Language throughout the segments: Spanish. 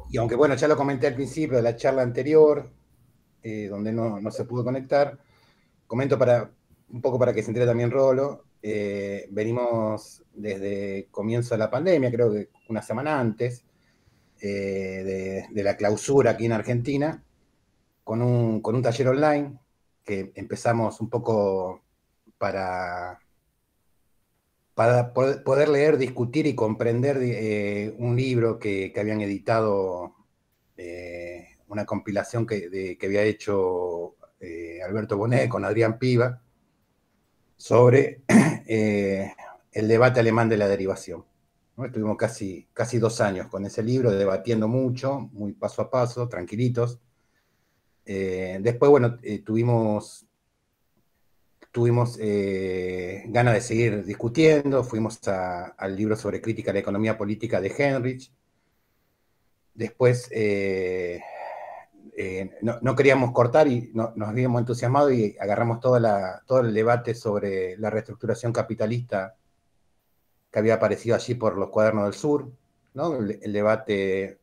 Y aunque bueno, ya lo comenté al principio de la charla anterior, donde no se pudo conectar, comento un poco para que se entere también Rolo. Venimos desde comienzo de la pandemia, creo que una semana antes, de la clausura aquí en Argentina, con un taller online que empezamos un poco para, para poder leer, discutir y comprender un libro que habían editado, una compilación que había hecho Alberto Bonet con Adrián Piva sobre el debate alemán de la derivación, ¿no? Estuvimos casi 2 años con ese libro, debatiendo mucho, muy paso a paso, tranquilitos. Después, bueno, tuvimos ganas de seguir discutiendo, fuimos al libro sobre crítica a la economía política de Henrich. Después no queríamos cortar y nos habíamos entusiasmado y agarramos todo el debate sobre la reestructuración capitalista que había aparecido allí por los Cuadernos del Sur, ¿no? El debate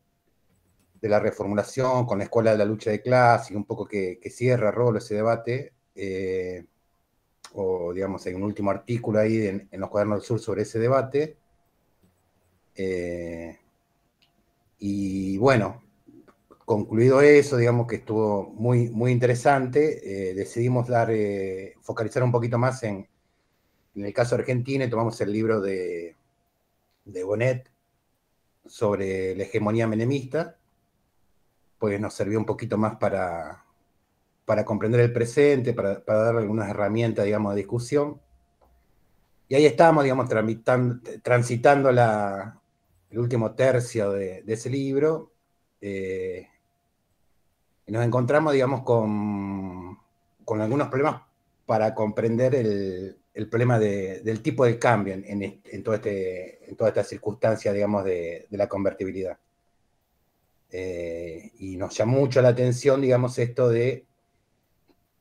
de la reformulación con la Escuela de la Lucha de Clase, y un poco que cierra Rolo ese debate, o digamos, hay un último artículo ahí en los Cuadernos del Sur sobre ese debate. Y bueno, concluido eso, digamos que estuvo muy interesante, decidimos focalizar un poquito más en el caso de Argentina, y tomamos el libro de Bonet sobre la hegemonía menemista, pues nos sirvió un poquito más para comprender el presente, para darle algunas herramientas, digamos, de discusión. Y ahí estábamos, digamos, transitando el último tercio de ese libro, y nos encontramos, digamos, con algunos problemas para comprender el problema del tipo de cambio en toda esta circunstancia, digamos, de la convertibilidad. Y nos llamó mucho la atención, digamos, esto de,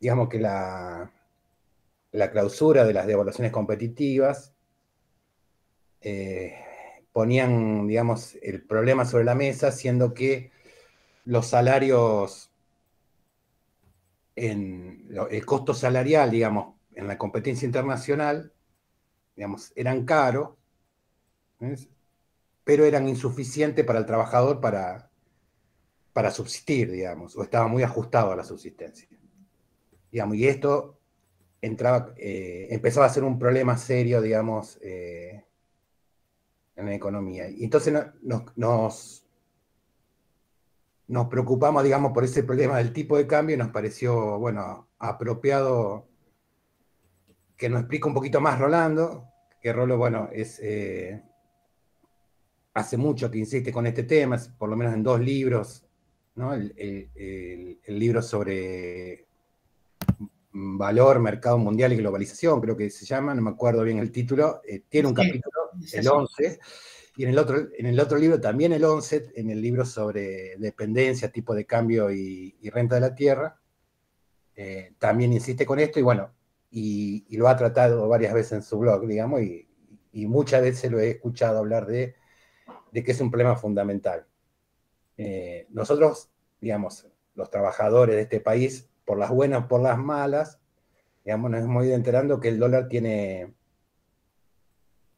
digamos, que la clausura de las devaluaciones competitivas eh, ponían, digamos, el problema sobre la mesa, siendo que los salarios, el costo salarial, digamos, en la competencia internacional, digamos, eran caros, ¿ves? Pero eran insuficientes para el trabajador para subsistir, digamos, o estaba muy ajustado a la subsistencia. Digamos, y esto empezaba a ser un problema serio, digamos, en la economía. Y entonces nos preocupamos, digamos, por ese problema del tipo de cambio, y nos pareció, bueno, apropiado que nos explique un poquito más Rolando, que Rolo, bueno, hace mucho que insiste con este tema, por lo menos en 2 libros, ¿no? El libro sobre valor, mercado mundial y globalización, creo que se llama, no me acuerdo bien el título, tiene un Sí, capítulo, es el así. 11, y en el otro libro, también el 11, en el libro sobre dependencia, tipo de cambio y renta de la tierra, también insiste con esto, y bueno, y lo ha tratado varias veces en su blog, digamos, y muchas veces lo he escuchado hablar de que es un problema fundamental. Nosotros, digamos, los trabajadores de este país, por las buenas, por las malas, digamos, nos hemos ido enterando que el dólar tiene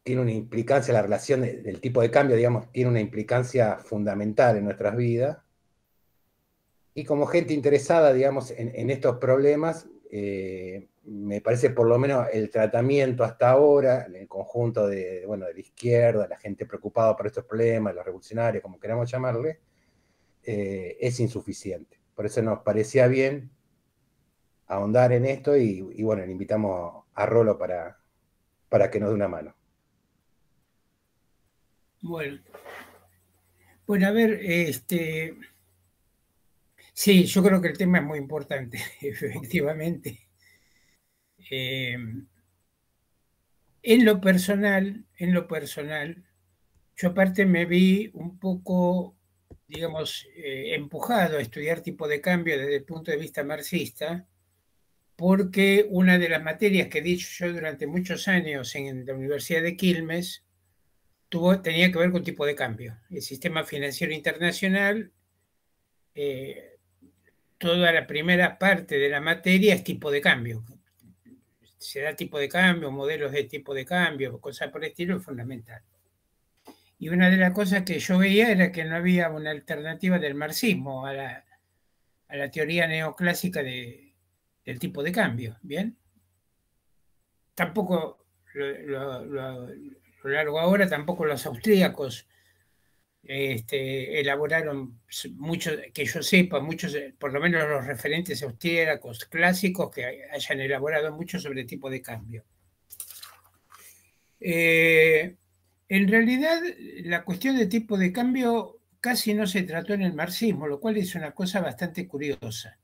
una implicancia, la relación del tipo de cambio, digamos, tiene una implicancia fundamental en nuestras vidas. Y como gente interesada, digamos, en estos problemas, me parece por lo menos el tratamiento hasta ahora, en el conjunto bueno, de la izquierda, la gente preocupada por estos problemas, los revolucionarios, como queramos llamarle, es insuficiente. Por eso nos parecía bien ahondar en esto, y bueno, le invitamos a Rolo para que nos dé una mano. Bueno, bueno, a ver, sí, yo creo que el tema es muy importante, efectivamente. Eh, en lo personal, yo aparte me vi un poco, digamos, empujado a estudiar tipo de cambio desde el punto de vista marxista, porque una de las materias que he dicho yo durante muchos años en la Universidad de Quilmes tenía que ver con tipo de cambio, el sistema financiero internacional toda la primera parte de la materia es tipo de cambio. Se da tipo de cambio, modelos de tipo de cambio, cosas por el estilo, es fundamental. Y una de las cosas que yo veía era que no había una alternativa del marxismo a la teoría neoclásica del tipo de cambio, ¿bien? Tampoco lo largo ahora, tampoco los austríacos elaboraron muchos, que yo sepa, muchos, por lo menos los referentes austríacos clásicos que hayan elaborado mucho sobre el tipo de cambio. En realidad, la cuestión de tipo de cambio casi no se trató en el marxismo, lo cual es una cosa bastante curiosa.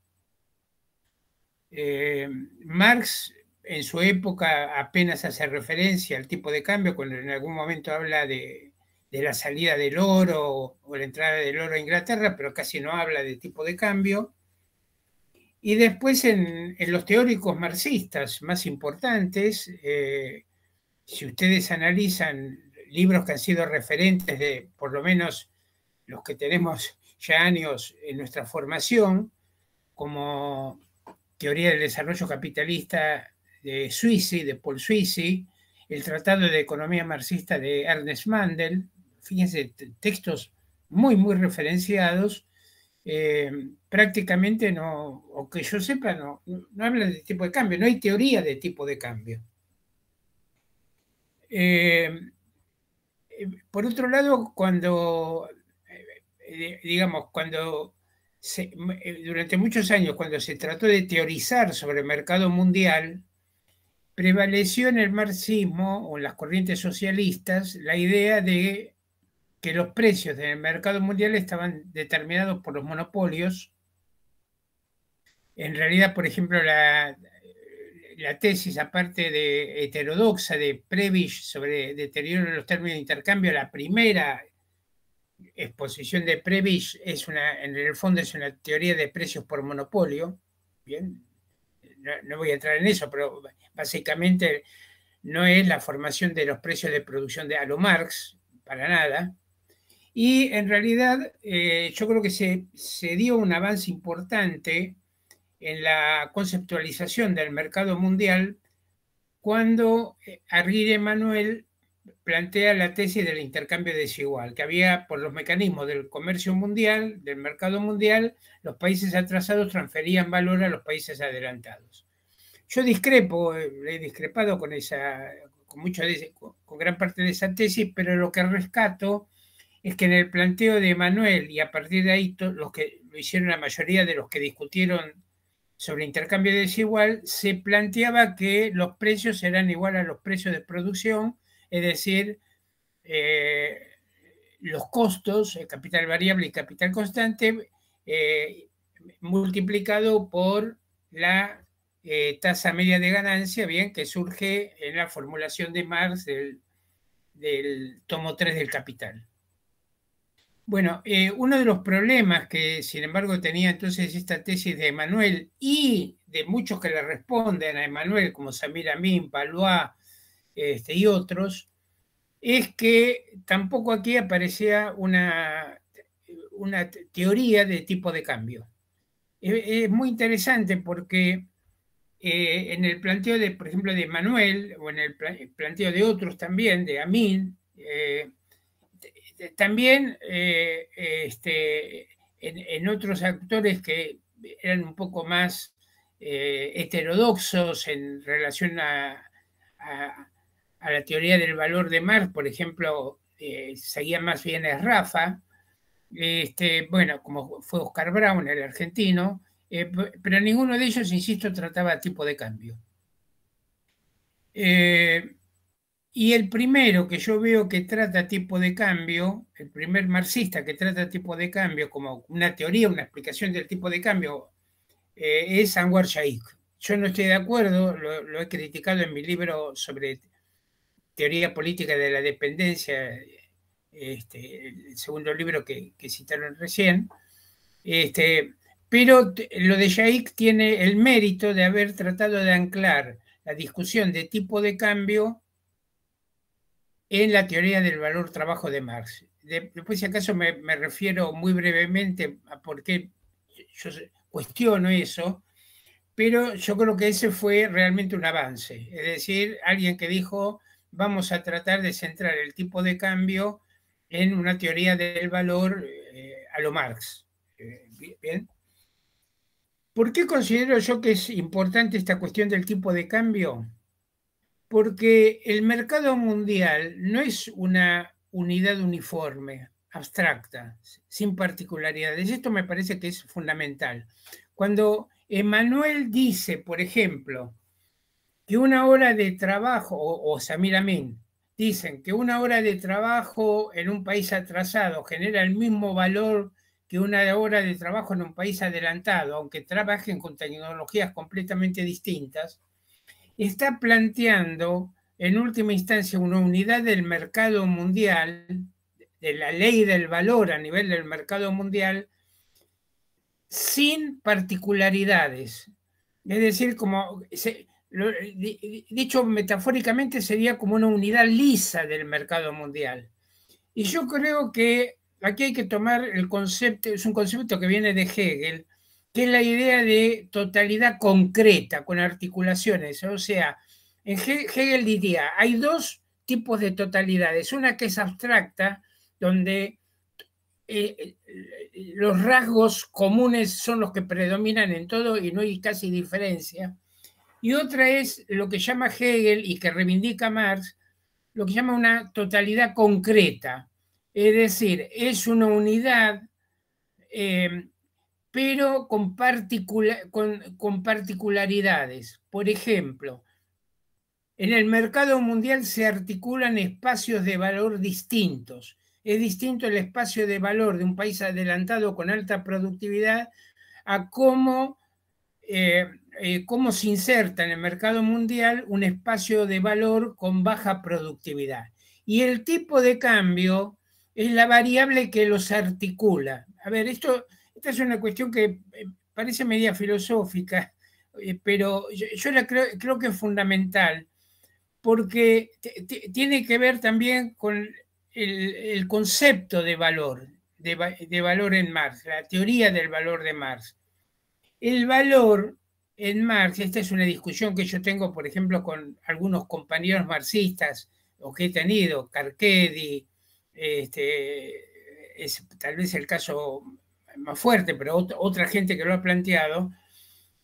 Marx en su época apenas hace referencia al tipo de cambio cuando en algún momento habla de la salida del oro o la entrada del oro a Inglaterra, pero casi no habla de tipo de cambio. Y después en los teóricos marxistas más importantes, si ustedes analizan libros que han sido referentes de por lo menos los que tenemos ya años en nuestra formación, como Teoría del Desarrollo Capitalista de Sweezy, de Paul Sweezy, el Tratado de Economía Marxista de Ernest Mandel, fíjense, textos muy, muy referenciados, prácticamente no, o que yo sepa, no hablan de tipo de cambio, no hay teoría de tipo de cambio. Por otro lado, digamos, durante muchos años, cuando se trató de teorizar sobre el mercado mundial, prevaleció en el marxismo o en las corrientes socialistas la idea de que los precios del mercado mundial estaban determinados por los monopolios. En realidad, por ejemplo, la tesis, aparte de heterodoxa de Prebisch sobre deterioro de los términos de intercambio, la primera exposición de Prebisch en el fondo es una teoría de precios por monopolio. Bien, no voy a entrar en eso, pero básicamente no es la formación de los precios de producción a lo Marx, para nada. Y en realidad yo creo que se dio un avance importante en la conceptualización del mercado mundial cuando Arrighi Manuel plantea la tesis del intercambio desigual, que había por los mecanismos del comercio mundial, del mercado mundial, los países atrasados transferían valor a los países adelantados. Yo discrepo, he discrepado con gran parte de esa tesis, pero lo que rescato es que en el planteo de Manuel, y a partir de ahí los que lo hicieron la mayoría de los que discutieron sobre intercambio desigual, se planteaba que los precios eran igual a los precios de producción, es decir, los costos, el capital variable y capital constante, multiplicado por la tasa media de ganancia, bien, que surge en la formulación de Marx del tomo 3 del Capital. Bueno, uno de los problemas que, sin embargo, tenía entonces esta tesis de Emmanuel y de muchos que le responden a Emmanuel, como Samir Amin, Palois y otros, es que tampoco aquí aparecía una teoría de tipo de cambio. Es muy interesante porque en el planteo de, por ejemplo, de Manuel, o en el planteo de otros también, de Amin, también en otros actores que eran un poco más heterodoxos en relación a la teoría del valor de Marx, por ejemplo, seguía más bien a Rafa, bueno, como fue Oscar Brown, el argentino, pero ninguno de ellos, insisto, trataba tipo de cambio. Y el primero que yo veo que trata tipo de cambio, el primer marxista que trata tipo de cambio como una teoría, una explicación del tipo de cambio, es Anwar Shaikh. Yo no estoy de acuerdo, lo he criticado en mi libro sobre teoría política de la dependencia, el segundo libro que citaron recién, pero lo de Shaikh tiene el mérito de haber tratado de anclar la discusión de tipo de cambio en la teoría del valor trabajo de Marx. Después, si acaso, me refiero muy brevemente a por qué yo cuestiono eso, pero yo creo que ese fue realmente un avance. Es decir, alguien que dijo, vamos a tratar de centrar el tipo de cambio en una teoría del valor a lo Marx. ¿Bien? ¿Por qué considero yo que es importante esta cuestión del tipo de cambio? Porque el mercado mundial no es una unidad uniforme, abstracta, sin particularidades. Esto me parece que es fundamental. Cuando Emmanuel dice, por ejemplo, que una hora de trabajo, o Samir Amin, dicen que una hora de trabajo en un país atrasado genera el mismo valor que una hora de trabajo en un país adelantado, aunque trabajen con tecnologías completamente distintas, está planteando en última instancia una unidad del mercado mundial, de la ley del valor a nivel del mercado mundial, sin particularidades. Es decir, dicho metafóricamente, sería como una unidad lisa del mercado mundial. Y yo creo que aquí hay que tomar el concepto, es un concepto que viene de Hegel, que es la idea de totalidad concreta, con articulaciones. O sea, Hegel diría, hay dos tipos de totalidades. Una que es abstracta, donde los rasgos comunes son los que predominan en todo y no hay casi diferencia. Y otra es lo que llama Hegel y que reivindica Marx, lo que llama una totalidad concreta. Es decir, es una unidad, pero con particularidades. Por ejemplo, en el mercado mundial se articulan espacios de valor distintos. Es distinto el espacio de valor de un país adelantado con alta productividad a cómo se inserta en el mercado mundial un espacio de valor con baja productividad. Y el tipo de cambio es la variable que los articula. A ver, esta es una cuestión que parece media filosófica, pero yo creo que es fundamental, porque tiene que ver también con el concepto de valor, de valor en Marx, la teoría del valor de Marx. El valor en Marx, esta es una discusión que yo tengo, por ejemplo, con algunos compañeros marxistas, o que he tenido, Carquedi, es tal vez el caso más fuerte, pero otra gente que lo ha planteado.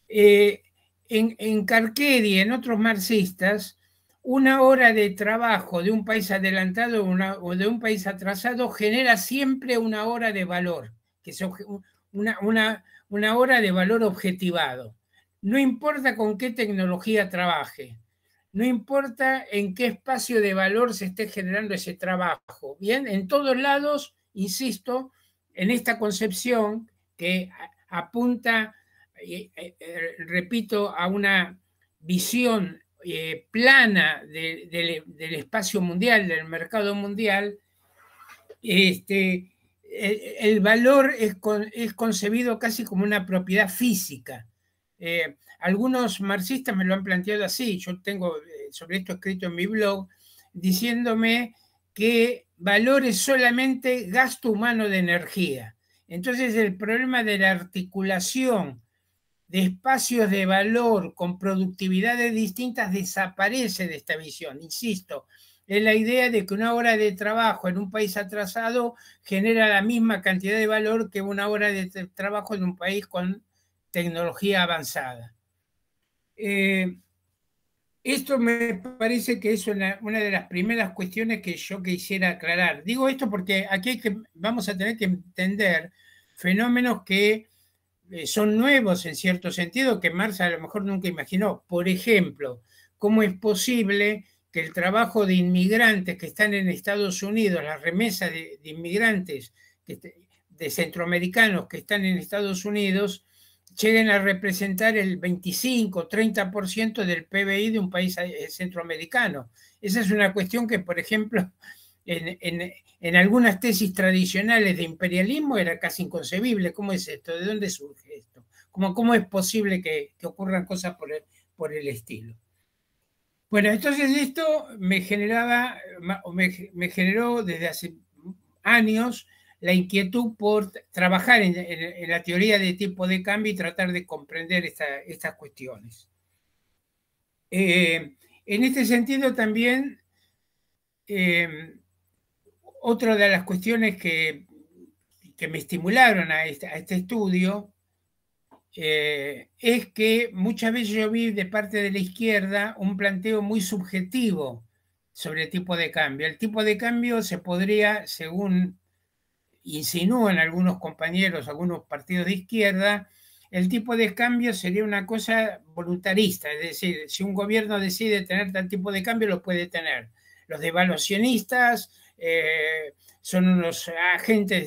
En Carquedi y en otros marxistas, una hora de trabajo de un país adelantado o de un país atrasado genera siempre una hora de valor, que es una hora de valor objetivado. No importa con qué tecnología trabaje, no importa en qué espacio de valor se esté generando ese trabajo. Bien, en todos lados, insisto, en esta concepción que apunta, repito, a una visión plana del espacio mundial, del mercado mundial, el valor es concebido casi como una propiedad física. Algunos marxistas me lo han planteado así, yo tengo sobre esto escrito en mi blog, diciéndome que valor es solamente gasto humano de energía. Entonces el problema de la articulación de espacios de valor con productividades distintas desaparece de esta visión. Insisto, es la idea de que una hora de trabajo en un país atrasado genera la misma cantidad de valor que una hora de trabajo en un país con tecnología avanzada. Esto me parece que es una de las primeras cuestiones que yo quisiera aclarar. Digo esto porque aquí vamos a tener que entender fenómenos que son nuevos en cierto sentido, que Marx a lo mejor nunca imaginó. Por ejemplo, ¿cómo es posible que el trabajo de inmigrantes que están en Estados Unidos, las remesas de inmigrantes de centroamericanos que están en Estados Unidos, lleguen a representar el 25-30% del PBI de un país centroamericano? Esa es una cuestión que, por ejemplo, en algunas tesis tradicionales de imperialismo era casi inconcebible. ¿Cómo es esto? ¿De dónde surge esto? ¿Cómo es posible que ocurran cosas por el estilo? Bueno, entonces esto me generó desde hace años la inquietud por trabajar en la teoría de tipo de cambio y tratar de comprender estas cuestiones. En este sentido también, otra de las cuestiones que me estimularon a este estudio es que muchas veces yo vi de parte de la izquierda un planteo muy subjetivo sobre el tipo de cambio. El tipo de cambio se podría, según insinúan algunos compañeros, algunos partidos de izquierda, el tipo de cambio sería una cosa voluntarista, es decir, si un gobierno decide tener tal tipo de cambio, lo puede tener. Los devaluacionistas son unos agentes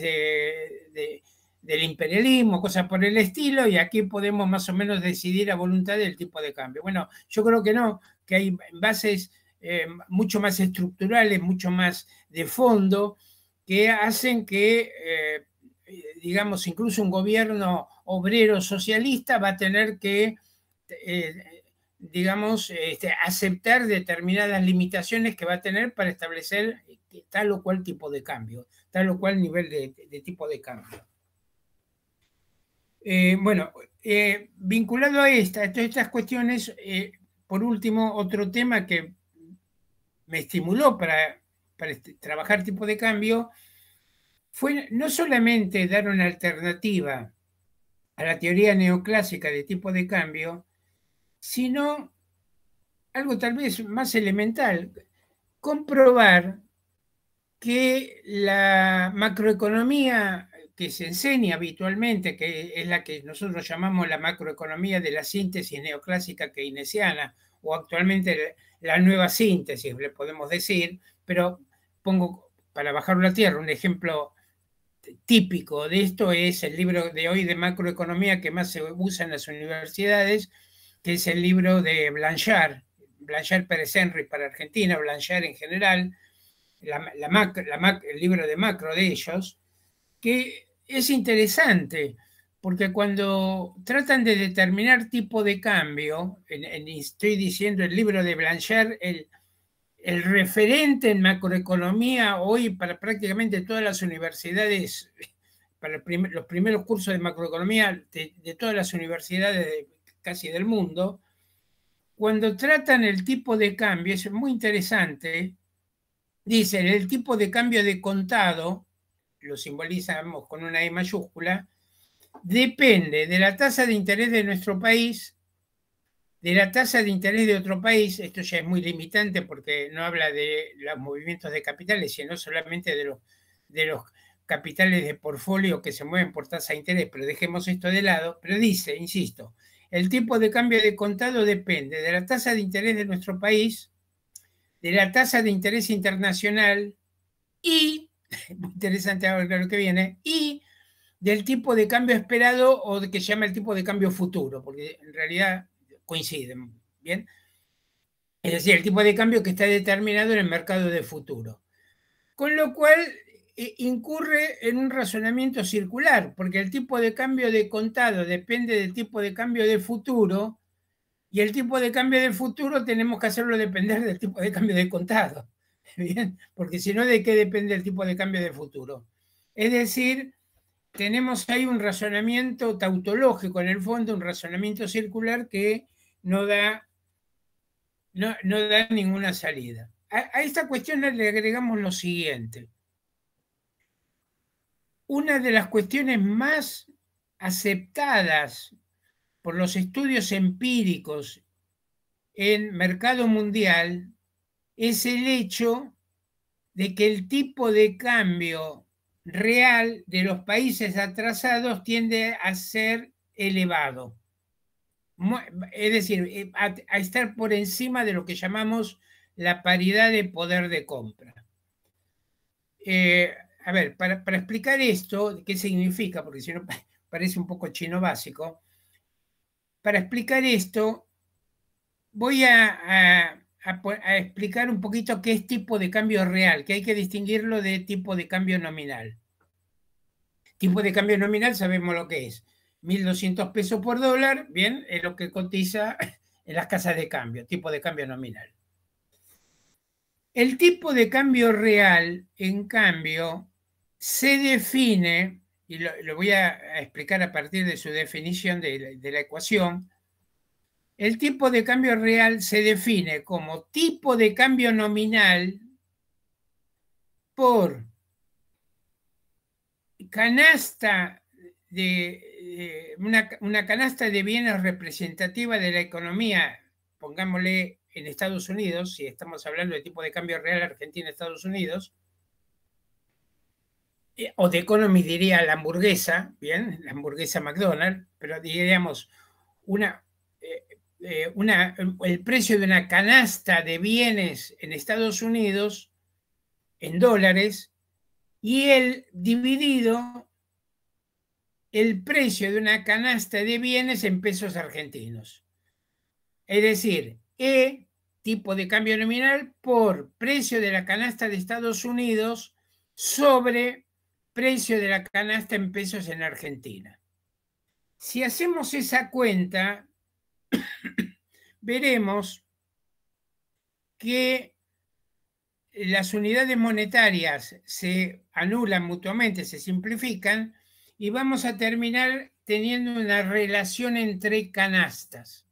del imperialismo, cosas por el estilo, y aquí podemos más o menos decidir a voluntad del tipo de cambio. Bueno, yo creo que no, que hay bases mucho más estructurales, mucho más de fondo, que hacen que, digamos, incluso un gobierno obrero socialista va a tener que, digamos, aceptar determinadas limitaciones que va a tener para establecer tal o cual tipo de cambio, tal o cual nivel de tipo de cambio. Bueno, vinculado a estas cuestiones, por último, otro tema que me estimuló para trabajar tipo de cambio fue no solamente dar una alternativa a la teoría neoclásica de tipo de cambio, sino algo tal vez más elemental, comprobar que la macroeconomía que se enseña habitualmente, que es la que nosotros llamamos la macroeconomía de la síntesis neoclásica keynesiana, o actualmente la nueva síntesis, le podemos decir, pero pongo para bajarlo a tierra un ejemplo típico de esto es el libro de hoy de macroeconomía que más se usa en las universidades, que es el libro de Blanchard, Blanchard Pérez Henry para Argentina, Blanchard en general, el libro de macro de ellos, que es interesante, porque cuando tratan de determinar tipo de cambio, estoy diciendo el libro de Blanchard, el referente en macroeconomía hoy para prácticamente todas las universidades, para los primeros cursos de macroeconomía de todas las universidades casi del mundo, cuando tratan el tipo de cambio, es muy interesante, dicen el tipo de cambio de contado, lo simbolizamos con una E mayúscula, depende de la tasa de interés de nuestro país, de la tasa de interés de otro país. Esto ya es muy limitante porque no habla de los movimientos de capitales, sino solamente de los capitales de portfolio que se mueven por tasa de interés, pero dejemos esto de lado. Pero dice, insisto, el tipo de cambio de contado depende de la tasa de interés de nuestro país, de la tasa de interés internacional y, muy interesante ahora lo que viene, y del tipo de cambio esperado o de que se llama el tipo de cambio futuro, porque en realidad coinciden, ¿bien? Es decir, el tipo de cambio que está determinado en el mercado de futuro. Con lo cual incurre en un razonamiento circular, porque el tipo de cambio de contado depende del tipo de cambio de futuro, y el tipo de cambio de futuro tenemos que hacerlo depender del tipo de cambio de contado. ¿Bien? Porque si no, ¿de qué depende el tipo de cambio de futuro? Es decir, tenemos ahí un razonamiento tautológico en el fondo, un razonamiento circular que no da ninguna salida. A esta cuestión le agregamos lo siguiente. Una de las cuestiones más aceptadas por los estudios empíricos en mercado mundial es el hecho de que el tipo de cambio real de los países atrasados tiende a ser elevado. Es decir, a estar por encima de lo que llamamos la paridad de poder de compra. A ver, para explicar esto, ¿qué significa? Porque si no parece un poco chino básico. Para explicar esto, voy a explicar un poquito qué es tipo de cambio real, que hay que distinguirlo de tipo de cambio nominal. Tipo de cambio nominal sabemos lo que es. 1.200 pesos por dólar, bien, es lo que cotiza en las casas de cambio, tipo de cambio nominal. El tipo de cambio real, en cambio, se define, y lo voy a explicar a partir de su definición de la ecuación, el tipo de cambio real se define como tipo de cambio nominal por canasta una canasta de bienes representativa de la economía, pongámosle en Estados Unidos, si estamos hablando de tipo de cambio real Argentina-Estados Unidos, o de economy diría la hamburguesa, bien, la hamburguesa McDonald's, pero diríamos el precio de una canasta de bienes en Estados Unidos en dólares y el dividido el precio de una canasta de bienes en pesos argentinos. Es decir, E, tipo de cambio nominal, por precio de la canasta de Estados Unidos sobre precio de la canasta en pesos en Argentina. Si hacemos esa cuenta, veremos que las unidades monetarias se anulan mutuamente, se simplifican, y vamos a terminar teniendo una relación entre canastas.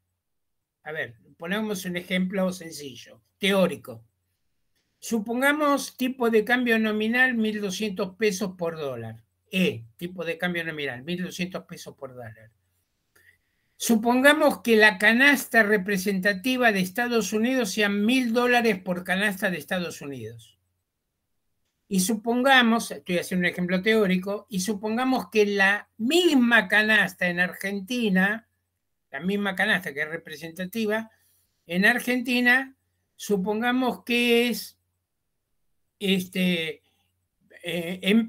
A ver, ponemos un ejemplo sencillo, teórico. Supongamos tipo de cambio nominal 1.200 pesos por dólar. Tipo de cambio nominal, 1.200 pesos por dólar. Supongamos que la canasta representativa de Estados Unidos sean $1.000 por canasta de Estados Unidos. Y supongamos, estoy haciendo un ejemplo teórico, y supongamos que la misma canasta en Argentina, la misma canasta que es representativa, en Argentina, supongamos que es en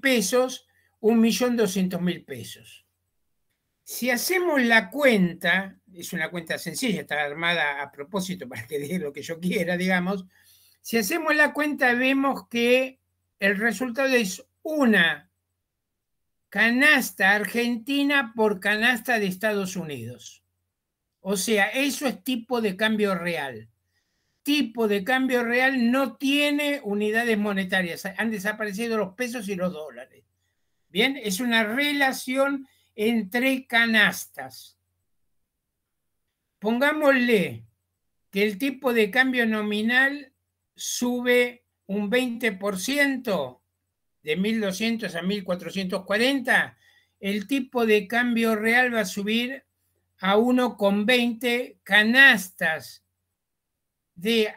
pesos 1.200.000 pesos. Si hacemos la cuenta, es una cuenta sencilla, está armada a propósito para que diga lo que yo quiera, digamos. Si hacemos la cuenta, vemos que el resultado es una canasta argentina por canasta de Estados Unidos. O sea, eso es tipo de cambio real. Tipo de cambio real no tiene unidades monetarias. Han desaparecido los pesos y los dólares. Bien, es una relación entre canastas. Pongámosle que el tipo de cambio nominal sube un 20%, de 1.200 a 1.440, el tipo de cambio real va a subir a 1,20 canastas de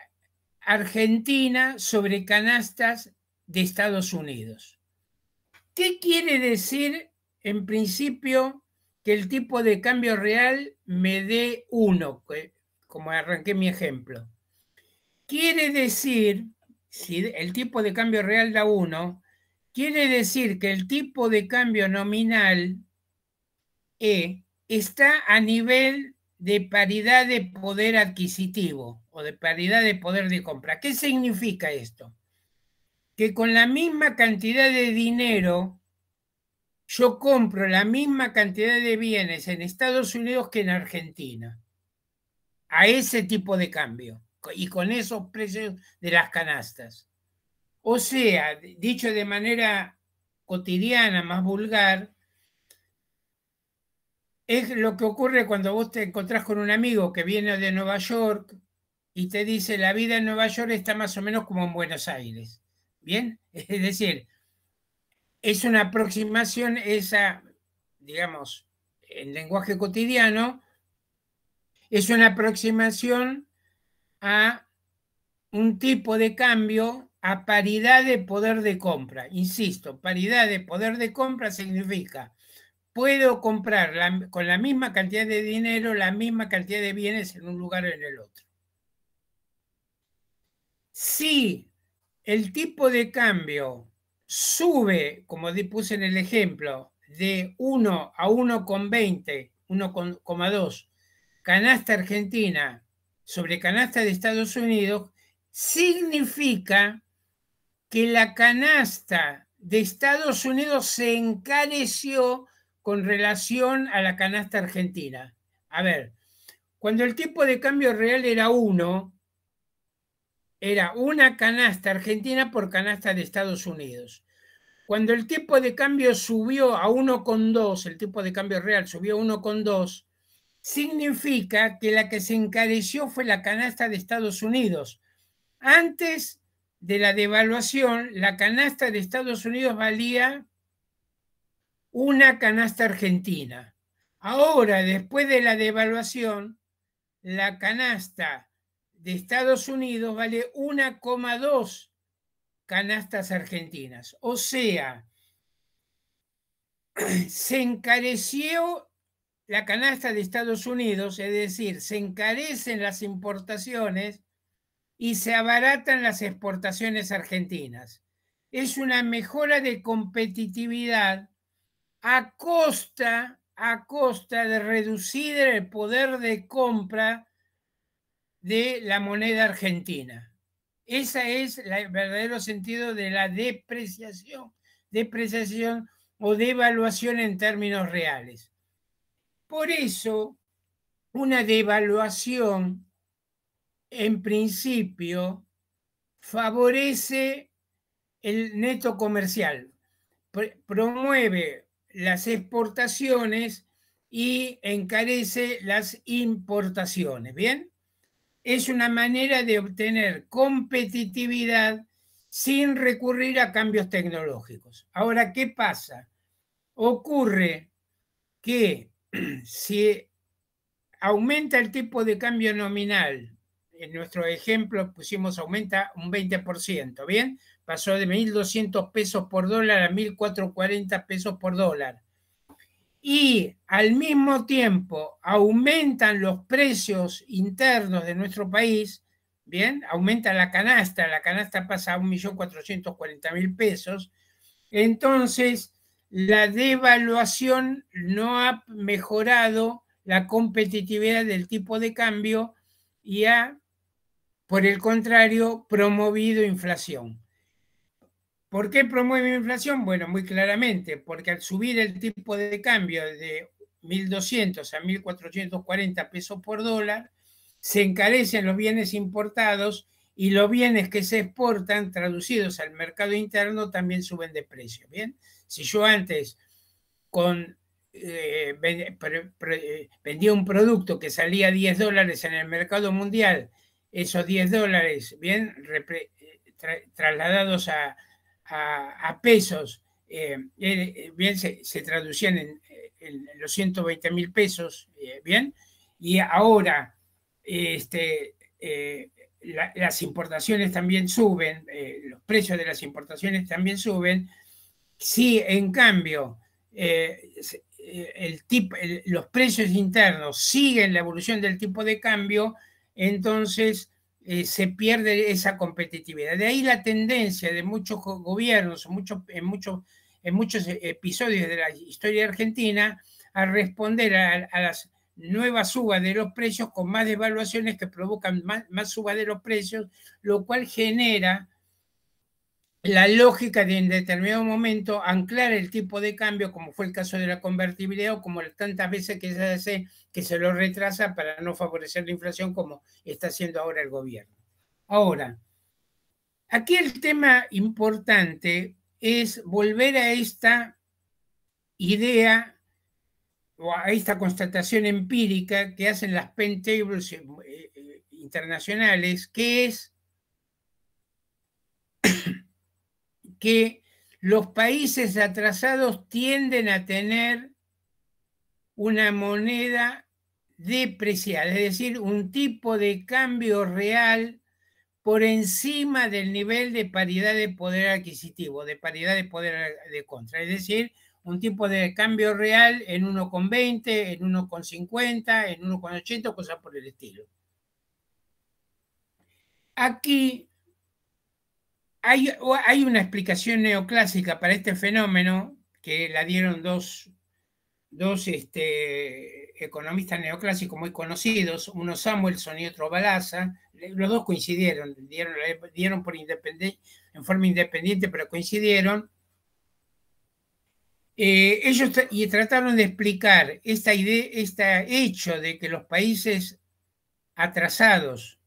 Argentina sobre canastas de Estados Unidos. ¿Qué quiere decir, en principio, que el tipo de cambio real me dé 1, como arranqué mi ejemplo? Quiere decir, si el tipo de cambio real da 1, quiere decir que el tipo de cambio nominal está a nivel de paridad de poder adquisitivo o de paridad de poder de compra. ¿Qué significa esto? Que con la misma cantidad de dinero yo compro la misma cantidad de bienes en Estados Unidos que en Argentina, a ese tipo de cambio y con esos precios de las canastas. O sea, dicho de manera cotidiana, más vulgar, es lo que ocurre cuando vos te encontrás con un amigo que viene de Nueva York y te dice la vida en Nueva York está más o menos como en Buenos Aires. ¿Bien? Es decir, es una aproximación esa, digamos, en lenguaje cotidiano, es una aproximación a un tipo de cambio a paridad de poder de compra. Insisto, paridad de poder de compra significa puedo comprar con la misma cantidad de dinero la misma cantidad de bienes en un lugar o en el otro. Si el tipo de cambio sube, como puse en el ejemplo, de 1 a 1,20, 1,2 canasta argentina sobre canasta de Estados Unidos, significa que la canasta de Estados Unidos se encareció con relación a la canasta argentina. A ver, cuando el tipo de cambio real era 1, era una canasta argentina por canasta de Estados Unidos. Cuando el tipo de cambio subió a 1,2, el tipo de cambio real subió a 1,2, significa que la que se encareció fue la canasta de Estados Unidos. Antes de la devaluación, la canasta de Estados Unidos valía una canasta argentina. Ahora, después de la devaluación, la canasta de Estados Unidos vale 1,2 canastas argentinas. O sea, se encareció la canasta de Estados Unidos, es decir, se encarecen las importaciones y se abaratan las exportaciones argentinas. Es una mejora de competitividad a costa de reducir el poder de compra de la moneda argentina. Ese es el verdadero sentido de la depreciación o devaluación en términos reales. Por eso, una devaluación, en principio, favorece el neto comercial, promueve las exportaciones y encarece las importaciones. ¿Bien? Es una manera de obtener competitividad sin recurrir a cambios tecnológicos. Ahora, ¿qué pasa? Ocurre que si aumenta el tipo de cambio nominal, en nuestro ejemplo pusimos aumenta un 20%, ¿bien? Pasó de 1.200 pesos por dólar a 1.440 pesos por dólar. Y al mismo tiempo aumentan los precios internos de nuestro país, ¿bien? Aumenta la canasta pasa a 1.440.000 pesos. Entonces, la devaluación no ha mejorado la competitividad del tipo de cambio y ha, por el contrario, promovido inflación. ¿Por qué promueve inflación? Bueno, muy claramente, porque al subir el tipo de cambio de 1.200 a 1.440 pesos por dólar, se encarecen los bienes importados y los bienes que se exportan, traducidos al mercado interno, también suben de precio. ¿Bien? Si yo antes vendía un producto que salía $10 en el mercado mundial, esos $10, ¿bien? Trasladados a pesos, bien, se traducían en los 120.000 pesos, bien, y ahora las importaciones también suben, los precios de las importaciones también suben. Si en cambio los precios internos siguen la evolución del tipo de cambio, entonces se pierde esa competitividad. De ahí la tendencia de muchos gobiernos, en muchos episodios de la historia argentina, a responder a las nuevas subas de los precios con más devaluaciones que provocan más subas de los precios, lo cual genera la lógica de en determinado momento anclar el tipo de cambio, como fue el caso de la convertibilidad o como tantas veces que se hace que se lo retrasa para no favorecer la inflación como está haciendo ahora el gobierno. Ahora, aquí el tema importante es volver a esta idea o a esta constatación empírica que hacen las pen tables internacionales, que es que los países atrasados tienden a tener una moneda depreciada, es decir, un tipo de cambio real por encima del nivel de paridad de poder adquisitivo, de paridad de poder de compra, es decir, un tipo de cambio real en 1,20, en 1,50, en 1,80, cosas por el estilo. Aquí hay una explicación neoclásica para este fenómeno que la dieron dos economistas neoclásicos muy conocidos, uno Samuelson y otro Balazs. Los dos coincidieron, dieron en forma independiente, pero coincidieron. Ellos trataron de explicar este hecho de que los países atrasados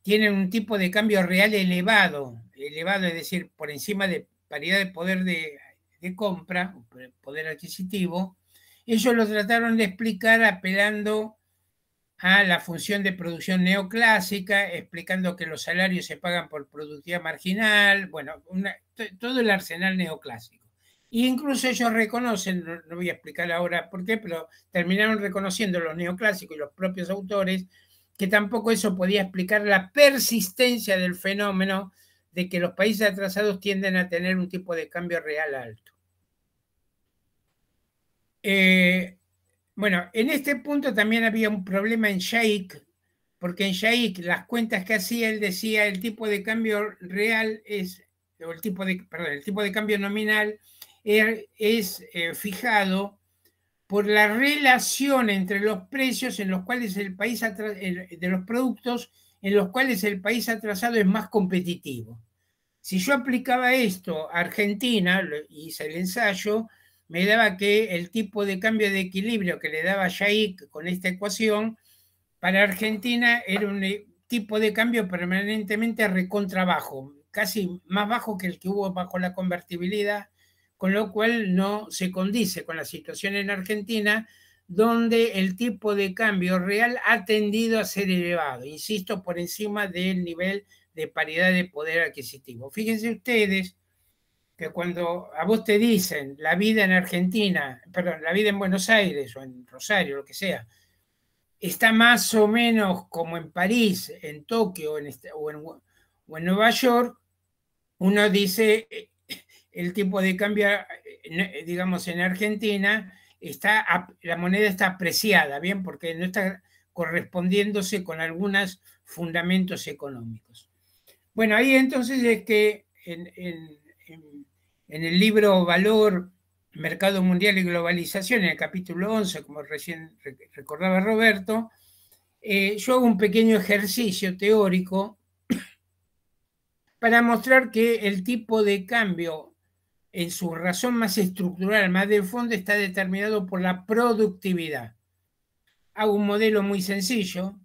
tienen un tipo de cambio real elevado, es decir, por encima de paridad de poder de compra, poder adquisitivo, ellos lo trataron de explicar apelando a la función de producción neoclásica, explicando que los salarios se pagan por productividad marginal, bueno, todo el arsenal neoclásico. E incluso ellos reconocen, no voy a explicar ahora por qué, pero terminaron reconociendo los neoclásicos y los propios autores que tampoco eso podía explicar la persistencia del fenómeno de que los países atrasados tienden a tener un tipo de cambio real alto. Bueno, en este punto también había un problema en Shaikh, porque en Shaikh las cuentas que hacía, él decía el tipo de cambio real es, o el tipo de cambio nominal es fijado por la relación entre los precios en los cuales el país de los productos en los cuales el país atrasado es más competitivo. Si yo aplicaba esto a Argentina, hice el ensayo, me daba que el tipo de cambio de equilibrio que le daba Shaikh con esta ecuación, para Argentina era un tipo de cambio permanentemente recontra bajo, casi más bajo que el que hubo bajo la convertibilidad, con lo cual no se condice con la situación en Argentina, donde el tipo de cambio real ha tendido a ser elevado, insisto, por encima del nivel de paridad de poder adquisitivo. Fíjense ustedes que cuando a vos te dicen la vida en Argentina, perdón, la vida en Buenos Aires o en Rosario, lo que sea, está más o menos como en París, en Tokio o en Nueva York, uno dice el tipo de cambio, digamos, en Argentina, la moneda está apreciada, ¿bien? Porque no está correspondiéndose con algunos fundamentos económicos. Bueno, ahí entonces es que en el libro Valor, Mercado Mundial y Globalización, en el capítulo 11, como recién recordaba Roberto, yo hago un pequeño ejercicio teórico para mostrar que el tipo de cambio en su razón más estructural, más de fondo, está determinado por la productividad. Hago un modelo muy sencillo.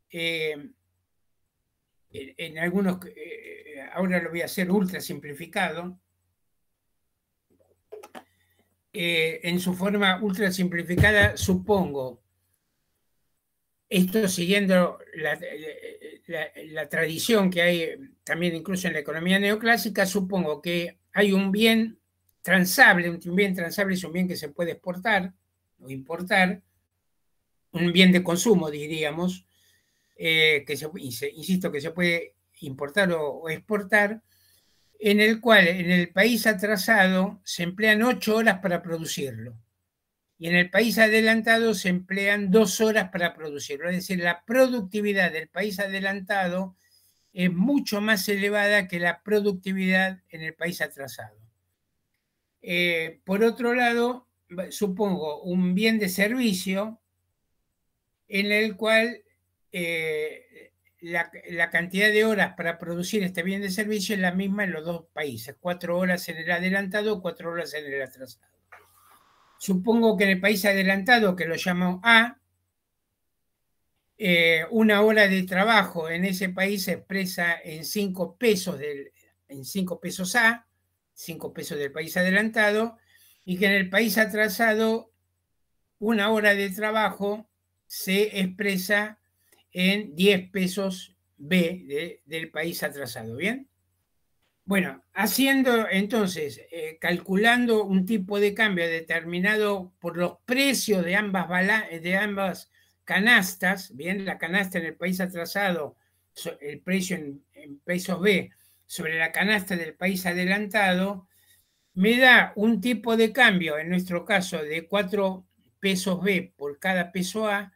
En algunos, ahora lo voy a hacer ultra simplificado. En su forma ultra simplificada, supongo, esto siguiendo la tradición que hay también incluso en la economía neoclásica, supongo que hay un bien transable es un bien que se puede exportar o importar, un bien de consumo, diríamos, insisto, que se puede importar o exportar, en el cual en el país atrasado se emplean 8 horas para producirlo y en el país adelantado se emplean 2 horas para producirlo. Es decir, la productividad del país adelantado es mucho más elevada que la productividad en el país atrasado. Por otro lado, supongo un bien de servicio en el cual la cantidad de horas para producir este bien de servicio es la misma en los dos países, 4 horas en el adelantado, 4 horas en el atrasado. Supongo que en el país adelantado, que lo llamo A, una hora de trabajo en ese país se expresa en 5 pesos, en 5 pesos A, 5 pesos del país adelantado, y que en el país atrasado una hora de trabajo se expresa en 10 pesos B del país atrasado, ¿bien? Bueno, haciendo entonces, calculando un tipo de cambio determinado por los precios de ambas canastas, bien, la canasta en el país atrasado, el precio en pesos B sobre la canasta del país adelantado, me da un tipo de cambio, en nuestro caso, de 4 pesos B por cada peso A,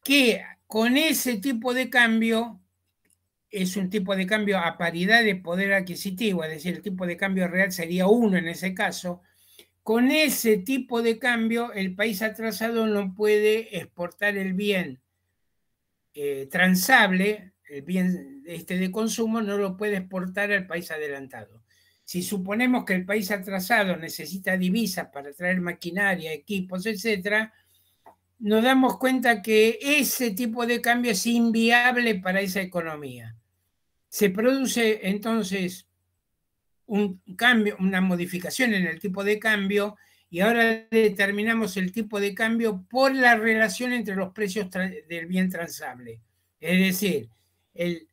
que con ese tipo de cambio es un tipo de cambio a paridad de poder adquisitivo, es decir, el tipo de cambio real sería 1 en ese caso. Con ese tipo de cambio, el país atrasado no puede exportar el bien transable, el bien de consumo, no lo puede exportar al país adelantado. Si suponemos que el país atrasado necesita divisas para traer maquinaria, equipos, etcétera, nos damos cuenta que ese tipo de cambio es inviable para esa economía. Se produce entonces un cambio, una modificación en el tipo de cambio, y ahora determinamos el tipo de cambio por la relación entre los precios del bien transable. Es decir, el,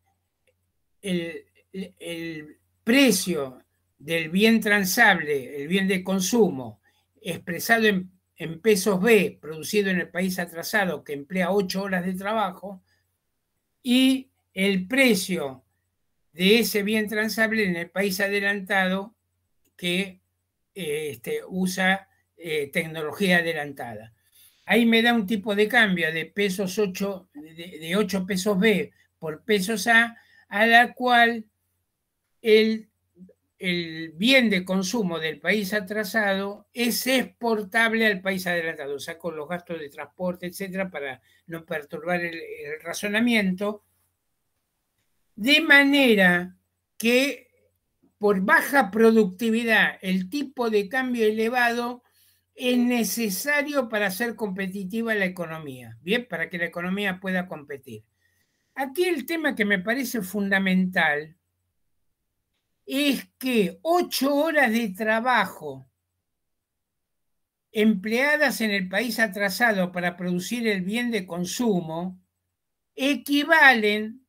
el precio del bien transable, el bien de consumo, expresado en pesos B, producido en el país atrasado, que emplea 8 horas de trabajo, y el precio de ese bien transable en el país adelantado, que usa tecnología adelantada. Ahí me da un tipo de cambio de pesos 8, de 8 pesos B por pesos a la cual el bien de consumo del país atrasado es exportable al país adelantado, o sea, con los gastos de transporte, etcétera, para no perturbar el razonamiento, de manera que por baja productividad el tipo de cambio elevado es necesario para hacer competitiva la economía, bien, para que la economía pueda competir. Aquí el tema que me parece fundamental es que 8 horas de trabajo empleadas en el país atrasado para producir el bien de consumo equivalen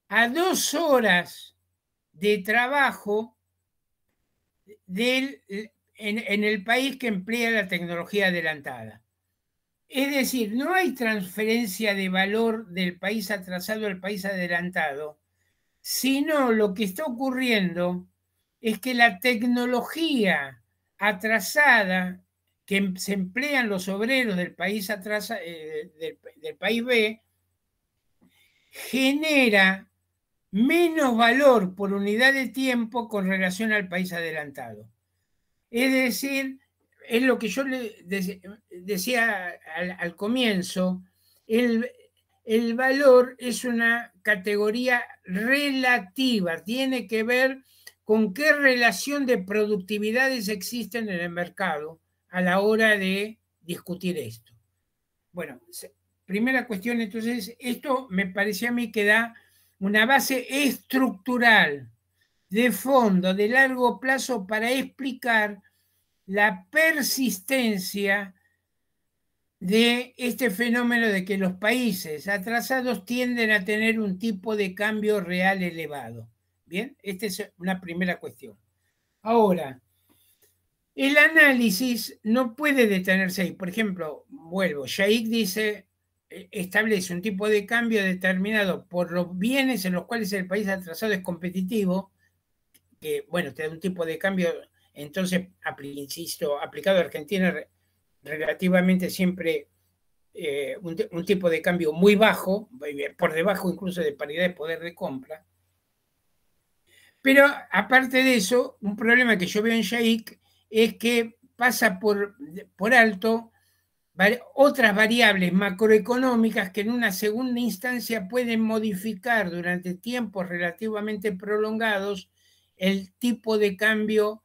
a 2 horas de trabajo en el país que emplea la tecnología adelantada. Es decir, no hay transferencia de valor del país atrasado al país adelantado, sino lo que está ocurriendo es que la tecnología atrasada que se emplean los obreros del país, del país B genera menos valor por unidad de tiempo con relación al país adelantado. Es decir, es lo que yo le decía al comienzo, el valor es una categoría relativa, tiene que ver con qué relación de productividades existen en el mercado a la hora de discutir esto. Bueno, primera cuestión, entonces, esto me parecía a mí que da una base estructural de fondo, de largo plazo, para explicar la persistencia de este fenómeno de que los países atrasados tienden a tener un tipo de cambio real elevado. Bien, esta es una primera cuestión. Ahora, el análisis no puede detenerse ahí. Por ejemplo, vuelvo, Shaikh dice, establece un tipo de cambio determinado por los bienes en los cuales el país atrasado es competitivo, que, bueno, te da un tipo de cambio, entonces, insisto, aplicado a Argentina, relativamente siempre un tipo de cambio muy bajo, por debajo incluso de paridad de poder de compra. Pero aparte de eso, un problema que yo veo en Shaikh es que pasa por alto otras variables macroeconómicas que en una segunda instancia pueden modificar durante tiempos relativamente prolongados el tipo de cambio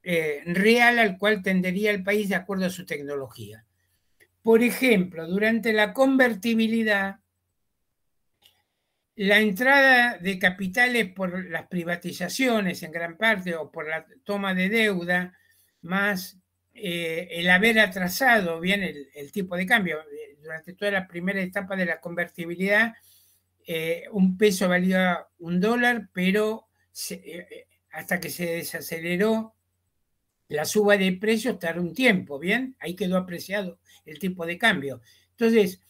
real al cual tendería el país de acuerdo a su tecnología. Por ejemplo, durante la convertibilidad, la entrada de capitales por las privatizaciones en gran parte o por la toma de deuda, más el haber atrasado bien el tipo de cambio. Durante toda la primera etapa de la convertibilidad, un peso valía $1, pero hasta que se desaceleró la suba de precios tardó un tiempo, ¿bien? Ahí quedó apreciado el tipo de cambio. Entonces,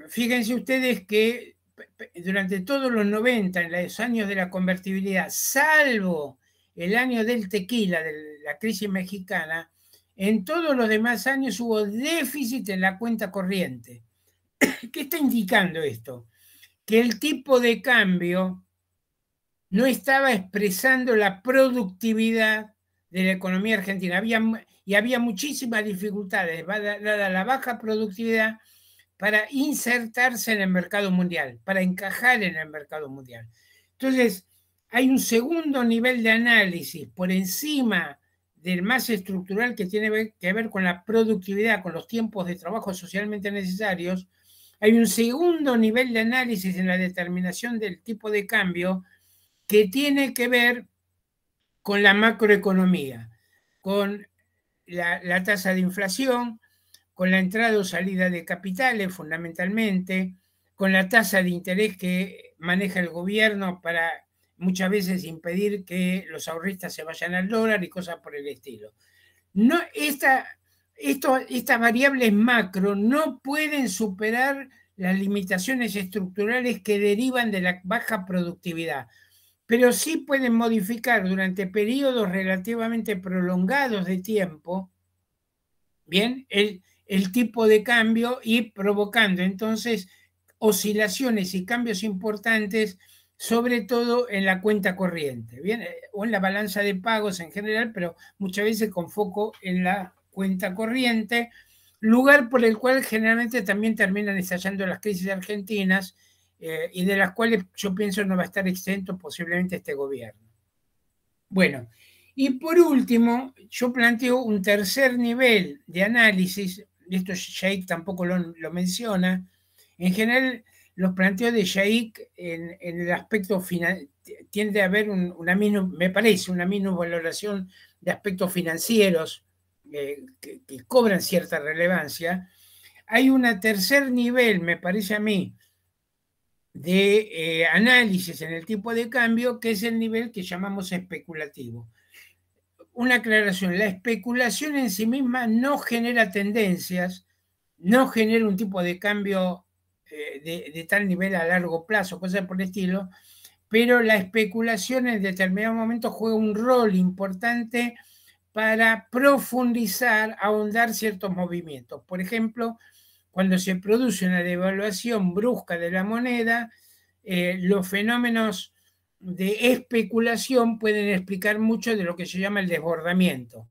fíjense ustedes que durante todos los 90, en los años de la convertibilidad, salvo el año del tequila, de la crisis mexicana, en todos los demás años hubo déficit en la cuenta corriente. ¿Qué está indicando esto? Que el tipo de cambio no estaba expresando la productividad de la economía argentina. Había muchísimas dificultades, dada la baja productividad, para insertarse en el mercado mundial, para encajar en el mercado mundial. Entonces, hay un segundo nivel de análisis por encima del más estructural que tiene que ver con la productividad, con los tiempos de trabajo socialmente necesarios. Hay un segundo nivel de análisis en la determinación del tipo de cambio que tiene que ver con la macroeconomía, con la tasa de inflación, con la entrada o salida de capitales fundamentalmente, con la tasa de interés que maneja el gobierno para muchas veces impedir que los ahorristas se vayan al dólar y cosas por el estilo. No, estas variables macro no pueden superar las limitaciones estructurales que derivan de la baja productividad, pero sí pueden modificar durante periodos relativamente prolongados de tiempo, bien, el tipo de cambio y provocando entonces oscilaciones y cambios importantes, sobre todo en la cuenta corriente, bien, o en la balanza de pagos en general, pero muchas veces con foco en la cuenta corriente, lugar por el cual generalmente también terminan estallando las crisis argentinas, y de las cuales yo pienso no va a estar exento posiblemente este gobierno. Bueno, y por último, yo planteo un tercer nivel de análisis, esto Sheikh tampoco lo menciona. En general, los planteos de Sheikh en el aspecto final tiende a haber me parece, una minusvaloración de aspectos financieros que cobran cierta relevancia. Hay un tercer nivel, me parece a mí, de análisis en el tipo de cambio, que es el nivel que llamamos especulativo. Una aclaración, la especulación en sí misma no genera tendencias, no genera un tipo de cambio de tal nivel a largo plazo, cosas por el estilo, pero la especulación en determinado momento juega un rol importante para profundizar, ahondar ciertos movimientos. Por ejemplo, cuando se produce una devaluación brusca de la moneda, los fenómenos de especulación pueden explicar mucho de lo que se llama el desbordamiento.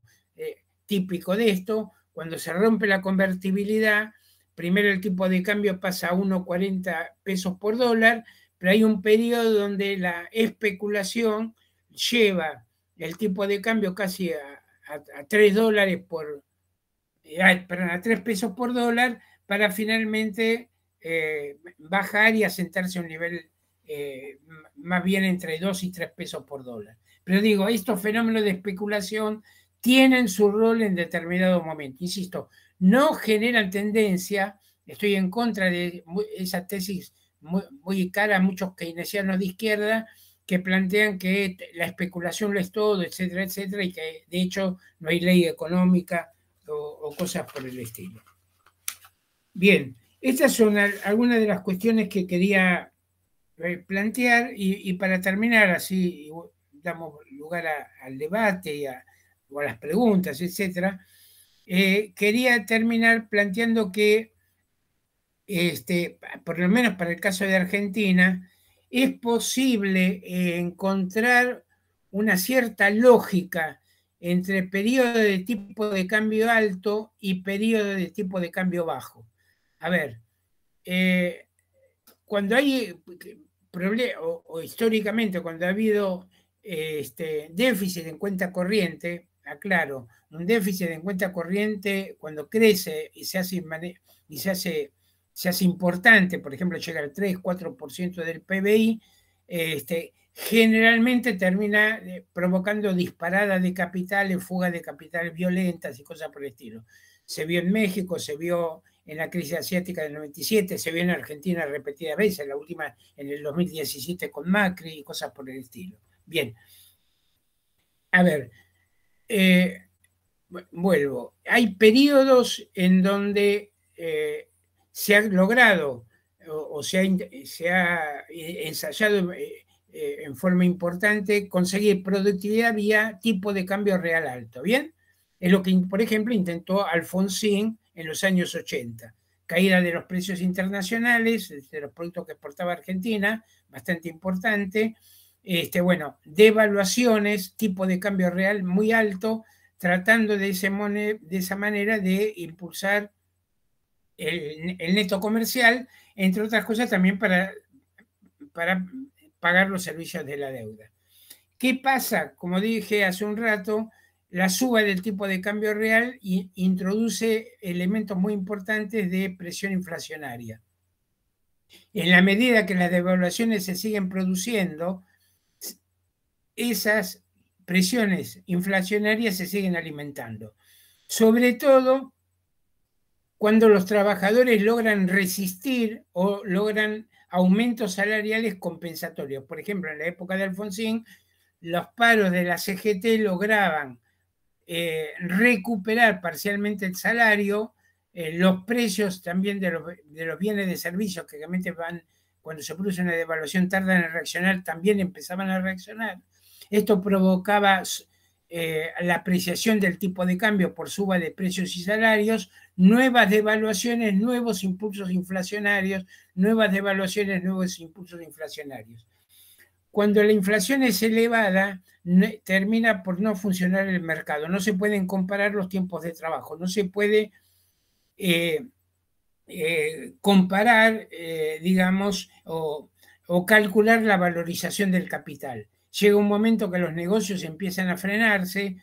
Típico de esto, cuando se rompe la convertibilidad, primero el tipo de cambio pasa a 1,40 pesos por dólar, pero hay un periodo donde la especulación lleva el tipo de cambio casi a 3 dólares perdón, a 3 pesos por dólar, para finalmente bajar y asentarse a un nivel más bien entre 2 y 3 pesos por dólar. Pero digo, estos fenómenos de especulación tienen su rol en determinado momento. Insisto, no generan tendencia, estoy en contra de esa tesis muy cara a muchos keynesianos de izquierda que plantean que la especulación lo es todo, etcétera, etcétera, y que de hecho no hay ley económica o cosas por el estilo. Bien, estas son algunas de las cuestiones que quería plantear y para terminar, así damos lugar al debate o a las preguntas, etcétera. Quería terminar planteando que, por lo menos para el caso de Argentina, es posible encontrar una cierta lógica entre periodo de tipo de cambio alto y periodo de tipo de cambio bajo. A ver, cuando hay o históricamente, cuando ha habido déficit en cuenta corriente, aclaro, un déficit en cuenta corriente cuando crece y se hace importante, por ejemplo, llega al 3-4% del PBI, generalmente termina provocando disparadas de capitales, fugas de capitales violentas y cosas por el estilo. Se vio en México, se vio en la crisis asiática del 97, se vio en Argentina repetidas veces, la última en el 2017 con Macri y cosas por el estilo. Bien, a ver, vuelvo. Hay periodos en donde se ha logrado o se ha ensayado en forma importante conseguir productividad vía tipo de cambio real alto, ¿bien? Es lo que, por ejemplo, intentó Alfonsín en los años 80. Caída de los precios internacionales, de los productos que exportaba Argentina, bastante importante. Bueno, devaluaciones, tipo de cambio real muy alto, tratando de esa manera de impulsar el neto comercial, entre otras cosas también para pagar los servicios de la deuda. ¿Qué pasa? Como dije hace un rato, la suba del tipo de cambio real introduce elementos muy importantes de presión inflacionaria. En la medida que las devaluaciones se siguen produciendo, esas presiones inflacionarias se siguen alimentando, sobre todo cuando los trabajadores logran resistir o logran aumentos salariales compensatorios. Por ejemplo, en la época de Alfonsín, los paros de la CGT lograban recuperar parcialmente el salario, los precios también de los bienes de servicios que realmente van, cuando se produce una devaluación tardan en reaccionar, también empezaban a reaccionar. Esto provocaba la apreciación del tipo de cambio por suba de precios y salarios, nuevas devaluaciones, nuevos impulsos inflacionarios, nuevas devaluaciones, nuevos impulsos inflacionarios. Cuando la inflación es elevada, termina por no funcionar el mercado. No se pueden comparar los tiempos de trabajo, no se puede comparar, digamos, o calcular la valorización del capital. Llega un momento que los negocios empiezan a frenarse,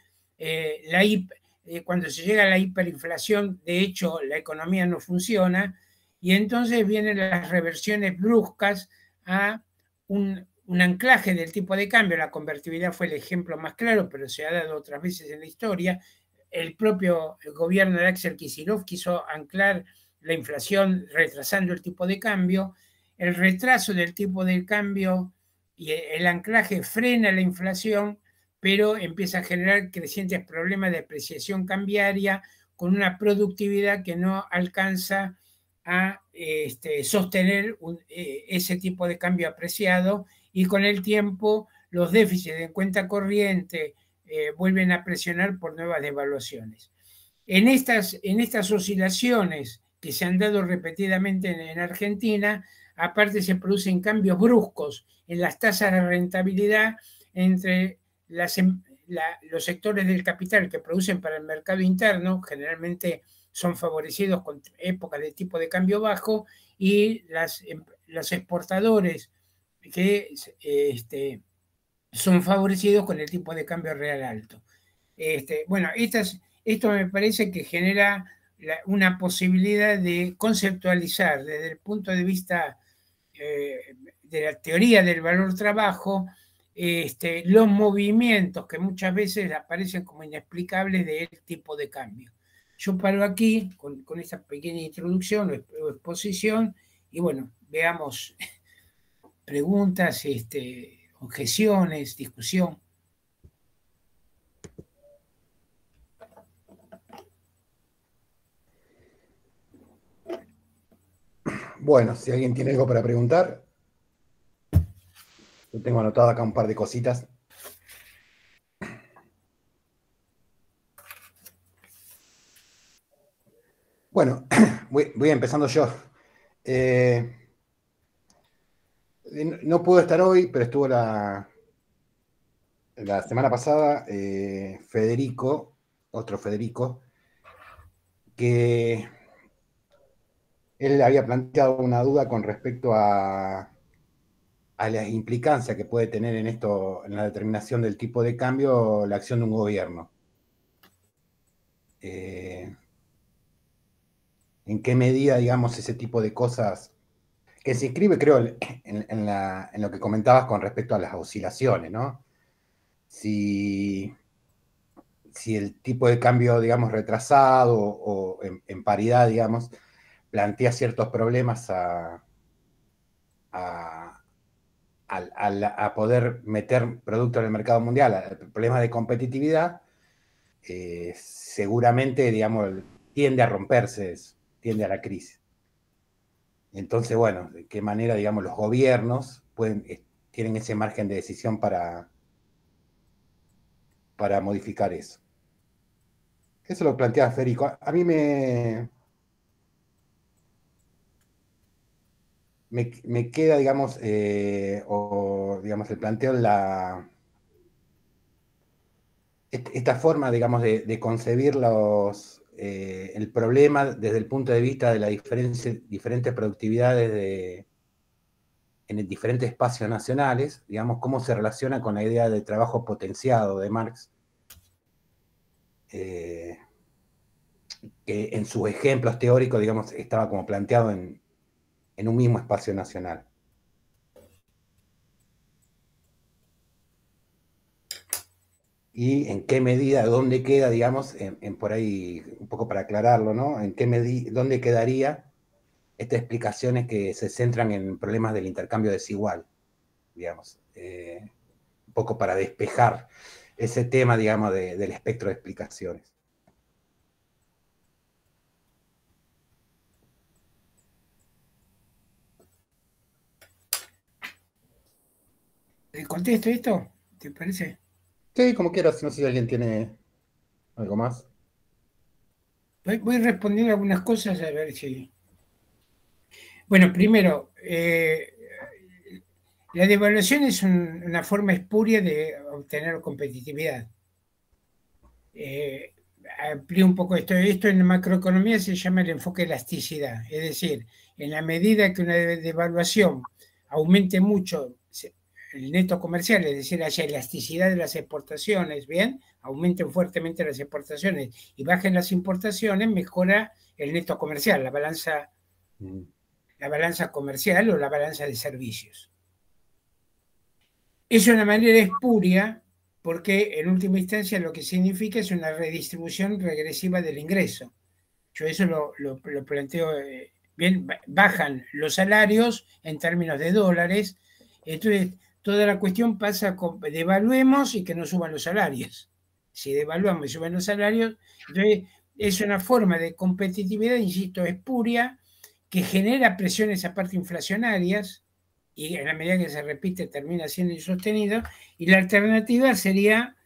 cuando se llega a la hiperinflación, de hecho, la economía no funciona, y entonces vienen las reversiones bruscas a un anclaje del tipo de cambio. La convertibilidad fue el ejemplo más claro, pero se ha dado otras veces en la historia. El propio gobierno de Axel Kicillof quiso anclar la inflación retrasando el tipo de cambio. El retraso del tipo de cambio y el anclaje frena la inflación, pero empieza a generar crecientes problemas de apreciación cambiaria con una productividad que no alcanza a sostener ese tipo de cambio apreciado, y con el tiempo los déficits de cuenta corriente vuelven a presionar por nuevas devaluaciones. En estas oscilaciones que se han dado repetidamente en Argentina, aparte se producen cambios bruscos en las tasas de rentabilidad entre los sectores del capital que producen para el mercado interno, generalmente son favorecidos con épocas de tipo de cambio bajo, y los exportadores que son favorecidos con el tipo de cambio real alto. Bueno, esto me parece que genera una posibilidad de conceptualizar desde el punto de vista de la teoría del valor trabajo los movimientos que muchas veces aparecen como inexplicables del tipo de cambio. Yo paro aquí con esta pequeña introducción o exposición, y bueno, veamos preguntas, objeciones, discusión. Bueno, si alguien tiene algo para preguntar, yo tengo anotado acá un par de cositas. Bueno, voy empezando yo. No pudo estar hoy, pero estuvo la semana pasada Federico, otro Federico, que él había planteado una duda con respecto a la implicancia que puede tener en esto, en la determinación del tipo de cambio, la acción de un gobierno. ¿En qué medida, digamos, ese tipo de cosas, que se inscribe, creo, en lo que comentabas con respecto a las oscilaciones, ¿no? Si el tipo de cambio, digamos, retrasado o en paridad, digamos, plantea ciertos problemas a poder meter productos en el mercado mundial, problemas de competitividad, seguramente, digamos, tiende a romperse eso, tiende a la crisis. Entonces, bueno, de qué manera, digamos, los gobiernos tienen ese margen de decisión para modificar eso. Eso lo plantea Federico. A mí me queda, digamos, digamos, el planteo esta forma, digamos, de concebir el problema desde el punto de vista de las diferentes productividades en diferentes espacios nacionales, digamos, cómo se relaciona con la idea de trabajo potenciado de Marx, que en sus ejemplos teóricos, digamos, estaba como planteado en un mismo espacio nacional. y en qué medida, dónde queda, digamos, por ahí, un poco para aclararlo, ¿no? En qué medida, dónde quedaría estas explicaciones que se centran en problemas del intercambio desigual, digamos, un poco para despejar ese tema, digamos, del espectro de explicaciones. ¿Te contesto esto? ¿Te parece? Sí, como quieras, no sé si alguien tiene algo más. Voy respondiendo algunas cosas a ver si... Bueno, primero, la devaluación es una forma espuria de obtener competitividad. Amplío un poco esto. Esto en macroeconomía se llama el enfoque de elasticidad. Es decir, en la medida que una devaluación aumente mucho el neto comercial, es decir, haya elasticidad de las exportaciones, ¿bien? Aumenten fuertemente las exportaciones y bajen las importaciones, mejora el neto comercial, la balanza comercial o la balanza de servicios. Es una manera espuria porque en última instancia lo que significa es una redistribución regresiva del ingreso. Yo eso lo planteo bien, bajan los salarios en términos de dólares, entonces toda la cuestión pasa con devaluemos y que no suban los salarios. Si devaluamos y suben los salarios, entonces es una forma de competitividad, insisto, espuria, que genera presiones aparte inflacionarias y en la medida que se repite termina siendo insostenido, y la alternativa sería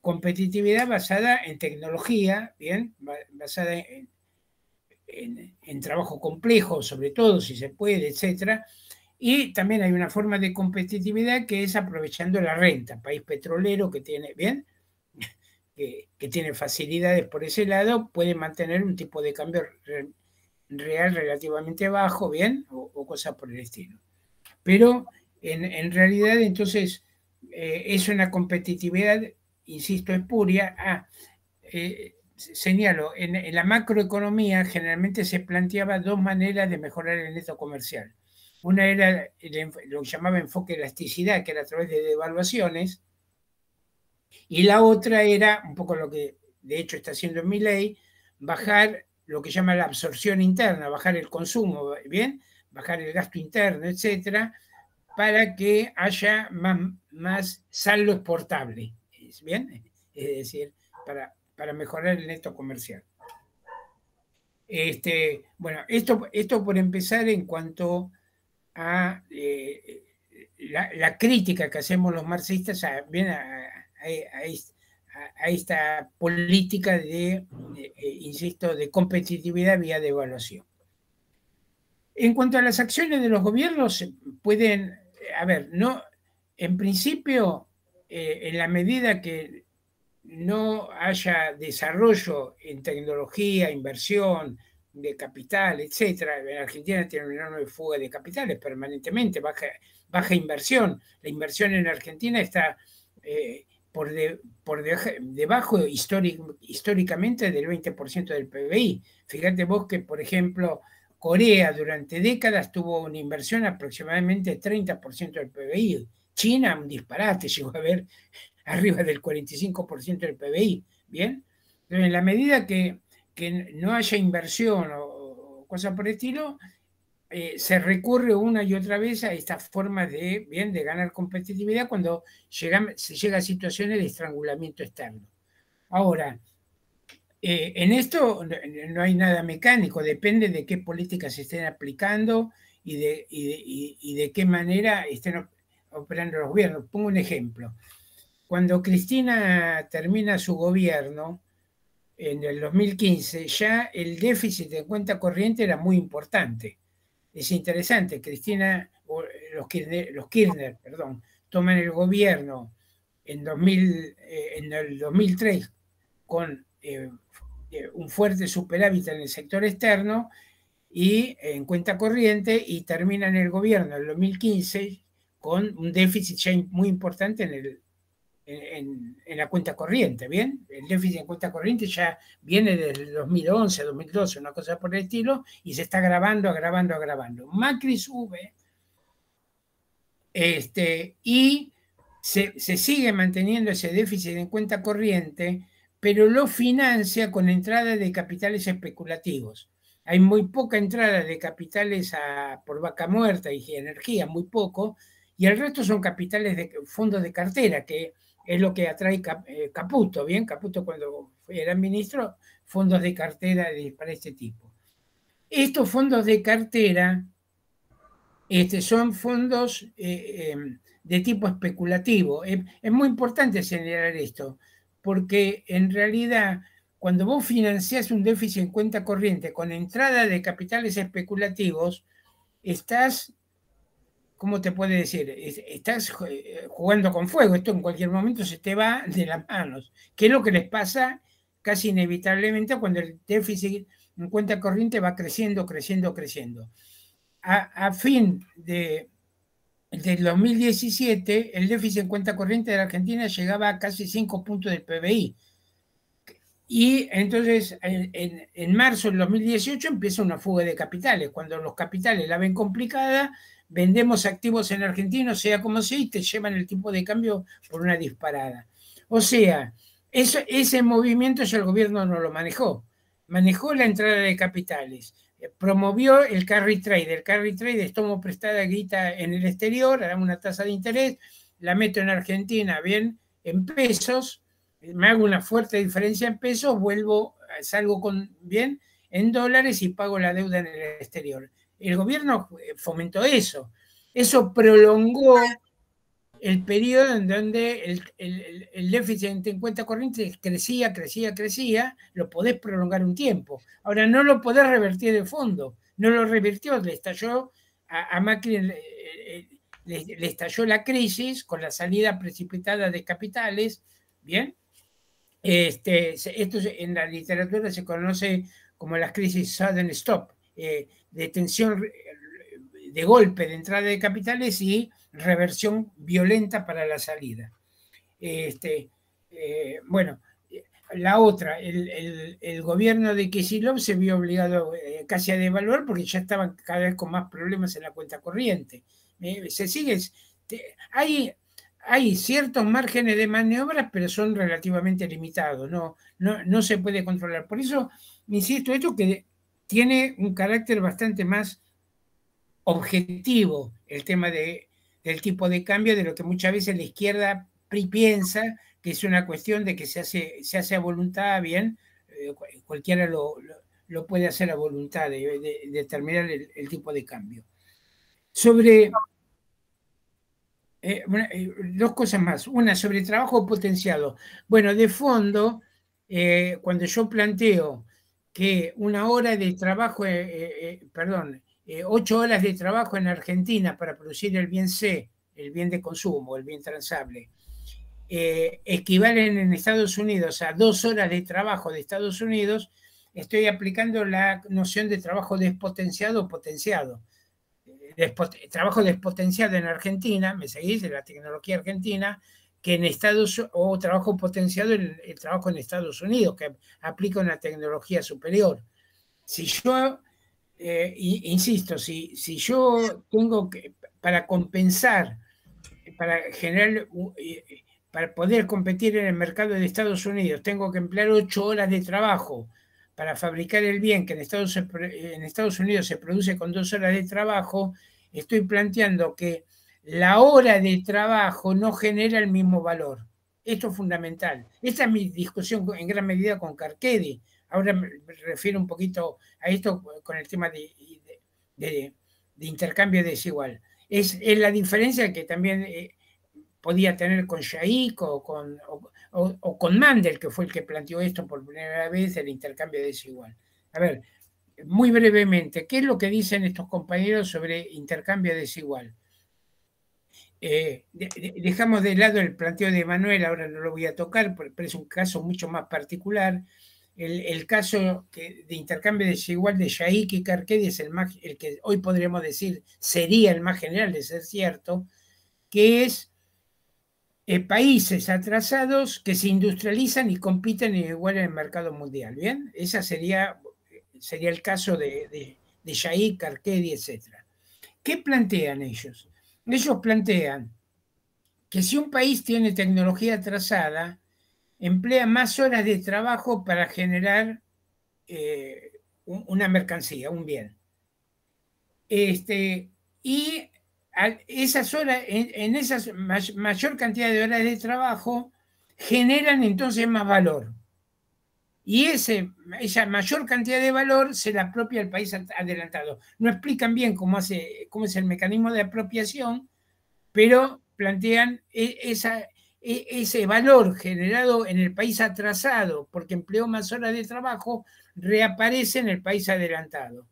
competitividad basada en tecnología, ¿bien? Basada en trabajo complejo, sobre todo, si se puede, etcétera. Y también hay una forma de competitividad que es aprovechando la renta, país petrolero que tiene, ¿bien? Que tiene facilidades por ese lado, puede mantener un tipo de cambio real relativamente bajo, ¿bien? O cosas por el estilo. Pero en realidad entonces es una competitividad, insisto, espuria. Señalo, en la macroeconomía generalmente se planteaba dos maneras de mejorar el neto comercial. Una era lo que llamaba enfoque de elasticidad, que era a través de devaluaciones, y la otra era, un poco lo que de hecho está haciendo Milei, bajar lo que llama la absorción interna, bajar el consumo, ¿bien? Bajar el gasto interno, etcétera, para que haya más saldo exportable, ¿bien? Es decir, para mejorar el neto comercial. Bueno, esto por empezar en cuanto a la crítica que hacemos los marxistas a esta política insisto, de competitividad vía devaluación. En cuanto a las acciones de los gobiernos, pueden, a ver, no, en principio, en la medida que no haya desarrollo en tecnología, inversión de capital, etcétera. En Argentina tiene un enorme fuga de capitales permanentemente, baja inversión. La inversión en Argentina está por debajo históricamente del 20% del PBI. Fíjate vos que, por ejemplo, Corea durante décadas tuvo una inversión aproximadamente 30% del PBI. China, un disparate, llegó a ver arriba del 45% del PBI, ¿bien? Entonces, en la medida que no haya inversión o cosas por el estilo, se recurre una y otra vez a estas formas de ganar competitividad cuando se llega a situaciones de estrangulamiento externo. Ahora, en esto no hay nada mecánico, depende de qué políticas se estén aplicando y de qué manera estén operando los gobiernos. Pongo un ejemplo. Cuando Cristina termina su gobierno, en el 2015, ya el déficit de cuenta corriente era muy importante. Es interesante, Cristina, los Kirchner, perdón, toman el gobierno en el 2003 con un fuerte superávit en el sector externo y en cuenta corriente, y terminan el gobierno en el 2015 con un déficit ya muy importante en la cuenta corriente, ¿bien? El déficit en cuenta corriente ya viene desde 2011, 2012, una cosa por el estilo, y se está agravando. Macri sube y se sigue manteniendo ese déficit en cuenta corriente, pero lo financia con entrada de capitales especulativos. Hay muy poca entrada de capitales por vaca muerta y energía, muy poco, y el resto son capitales de fondos de cartera, que es lo que atrae Caputo, ¿bien? Caputo cuando era ministro, fondos de cartera para este tipo. Estos fondos de cartera son fondos de tipo especulativo. Es muy importante señalar esto, porque en realidad cuando vos financiás un déficit en cuenta corriente con entrada de capitales especulativos, estás, ¿cómo te puede decir? Estás jugando con fuego. Esto en cualquier momento se te va de las manos. ¿Qué es lo que les pasa casi inevitablemente cuando el déficit en cuenta corriente va creciendo, creciendo, creciendo? A fin del 2017, el déficit en cuenta corriente de la Argentina llegaba a casi 5 puntos del PBI. Y entonces, en marzo del 2018 empieza una fuga de capitales. Cuando los capitales la ven complicada, vendemos activos en Argentina, sea como sea, y te llevan el tipo de cambio por una disparada. O sea, ese movimiento ya el gobierno no lo manejó. Manejó la entrada de capitales. Promovió el carry trade. El carry trade es tomo prestada guita en el exterior, a una tasa de interés, la meto en Argentina, bien, en pesos, me hago una fuerte diferencia en pesos, salgo bien en dólares y pago la deuda en el exterior. El gobierno fomentó eso. Eso prolongó el periodo en donde el déficit en cuenta corriente crecía, crecía, crecía, lo podés prolongar un tiempo. Ahora no lo podés revertir de fondo. No lo revirtió, le estalló a Macri, le estalló la crisis con la salida precipitada de capitales, ¿bien? Esto en la literatura se conoce como las crisis sudden stop, de tensión de golpe de entrada de capitales y reversión violenta para la salida. Bueno, la otra, el gobierno de Kicillof se vio obligado casi a devaluar porque ya estaban cada vez con más problemas en la cuenta corriente. Se sigue, hay ciertos márgenes de maniobras, pero son relativamente limitados, no se puede controlar. Por eso, insisto, esto que tiene un carácter bastante más objetivo, el tema del tipo de cambio, de lo que muchas veces la izquierda piensa, que es una cuestión de que se hace a voluntad, bien, cualquiera lo puede hacer a voluntad de determinar el tipo de cambio. Sobre dos cosas más. Una, sobre trabajo potenciado. Bueno, de fondo, cuando yo planteo que una hora de trabajo, 8 horas de trabajo en Argentina para producir el bien C, el bien de consumo, el bien transable, equivalen en Estados Unidos a 2 horas de trabajo de Estados Unidos, estoy aplicando la noción de trabajo despotenciado o potenciado. Trabajo despotenciado en Argentina, ¿me seguís? De la tecnología argentina, que en o trabajo potenciado en el trabajo en Estados Unidos, que aplica una tecnología superior. Si yo, insisto, si yo tengo que, para compensar, para generar, para poder competir en el mercado de Estados Unidos, tengo que emplear 8 horas de trabajo para fabricar el bien que en Estados Unidos se produce con 2 horas de trabajo, estoy planteando que la hora de trabajo no genera el mismo valor. Esto es fundamental. Esta es mi discusión en gran medida con Carchedi. Ahora me refiero un poquito a esto con el tema de intercambio desigual. Es la diferencia que también podía tener con Shaik o con Mandel, que fue el que planteó esto por primera vez, el intercambio desigual. A ver, muy brevemente, ¿qué es lo que dicen estos compañeros sobre intercambio desigual? Dejamos de lado el planteo de Manuel, ahora no lo voy a tocar, pero es un caso mucho más particular. El caso de intercambio desigual de Shaik y Carchedi es el que hoy podríamos decir sería el más general de ser cierto, que es países atrasados que se industrializan y compiten igual en el mercado mundial. ¿Bien? Ese sería el caso de Shaik, Carchedi, etc. ¿Qué plantean ellos? Ellos plantean que si un país tiene tecnología atrasada, emplea más horas de trabajo para generar una mercancía, un bien. Y esas horas, en esa mayor cantidad de horas de trabajo, generan entonces más valor. Y esa mayor cantidad de valor se la apropia el país adelantado. No explican bien cómo es el mecanismo de apropiación, pero plantean ese valor generado en el país atrasado porque empleó más horas de trabajo, reaparece en el país adelantado.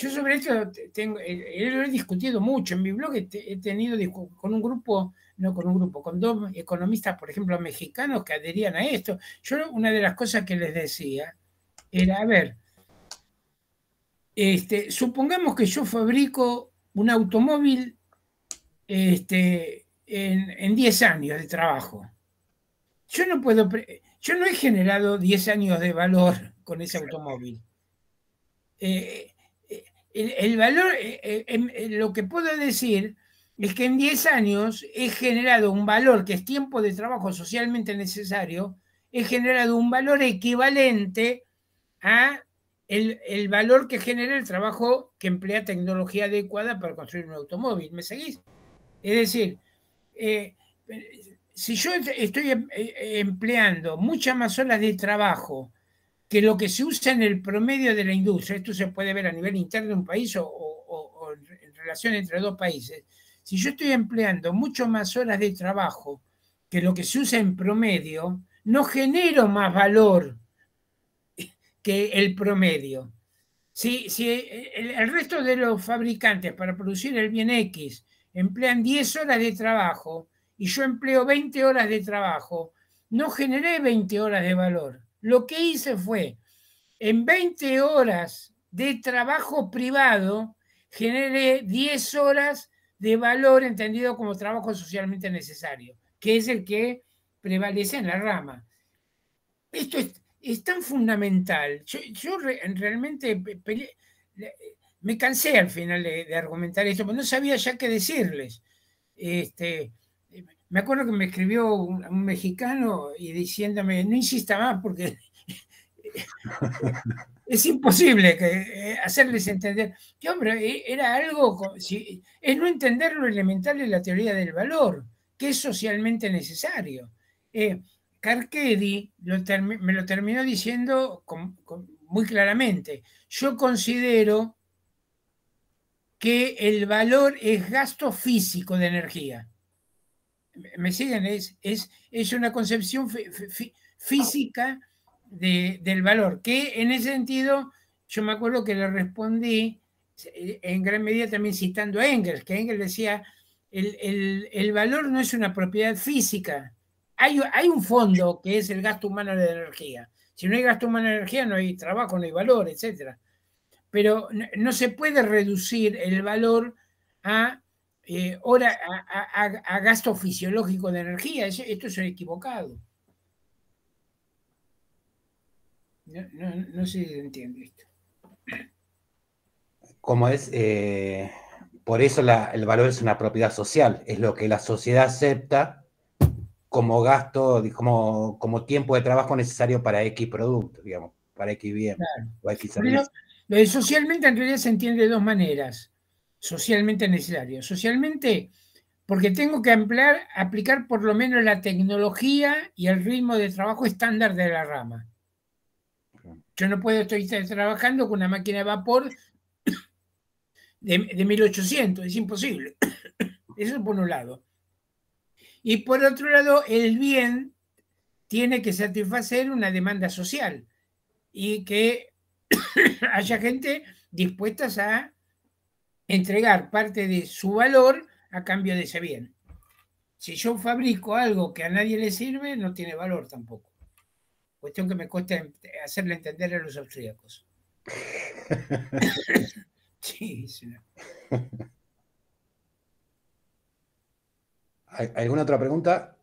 Yo sobre esto lo he discutido mucho. En mi blog he tenido con un grupo, no con un grupo, con dos economistas, por ejemplo, mexicanos que adherían a esto. Yo una de las cosas que les decía era, a ver, supongamos que yo fabrico un automóvil en 10 años de trabajo. Yo no he generado 10 años de valor con ese automóvil. El valor, lo que puedo decir es que en 10 años he generado un valor que es tiempo de trabajo socialmente necesario, he generado un valor equivalente a el valor que genera el trabajo que emplea tecnología adecuada para construir un automóvil. ¿Me seguís? Es decir, si yo estoy empleando muchas más horas de trabajo que lo que se usa en el promedio de la industria, esto se puede ver a nivel interno de un país o en relación entre dos países, si yo estoy empleando mucho más horas de trabajo que lo que se usa en promedio, no genero más valor que el promedio. Si el resto de los fabricantes para producir el bien X emplean 10 horas de trabajo y yo empleo 20 horas de trabajo, no generé 20 horas de valor. Lo que hice fue, en 20 horas de trabajo privado, generé 10 horas de valor entendido como trabajo socialmente necesario, que es el que prevalece en la rama. Esto es tan fundamental. Yo realmente me cansé al final de argumentar esto, pero no sabía ya qué decirles. Me acuerdo que me escribió un mexicano y diciéndome, no insista más porque es imposible hacerles entender. Que, hombre, era algo, es no entender lo elemental de la teoría del valor, que es socialmente necesario. Carchedi me lo terminó diciendo muy claramente. Yo considero que el valor es gasto físico de energía. ¿Me siguen? Es una concepción física del valor, que en ese sentido yo me acuerdo que le respondí en gran medida también citando a Engels, que Engels decía, el valor no es una propiedad física, hay un fondo que es el gasto humano de energía. Si no hay gasto humano de energía, no hay trabajo, no hay valor, etc. Pero no se puede reducir el valor a gasto fisiológico de energía. Esto es equivocado. No sé si entiende esto. Como es, por eso el valor es una propiedad social, es lo que la sociedad acepta como gasto, como tiempo de trabajo necesario para X producto, digamos, para X bien Claro. o X servicio. Socialmente en realidad se entiende de dos maneras. Socialmente necesario. Socialmente, porque tengo que aplicar por lo menos la tecnología y el ritmo de trabajo estándar de la rama. Yo no puedo estar trabajando con una máquina de vapor de 1800, es imposible. Eso por un lado. Y por otro lado, el bien tiene que satisfacer una demanda social y que haya gente dispuesta a entregar parte de su valor a cambio de ese bien. Si yo fabrico algo que a nadie le sirve, no tiene valor tampoco. Cuestión que me cuesta hacerle entender a los austríacos. Sí, sí. ¿Alguna otra pregunta?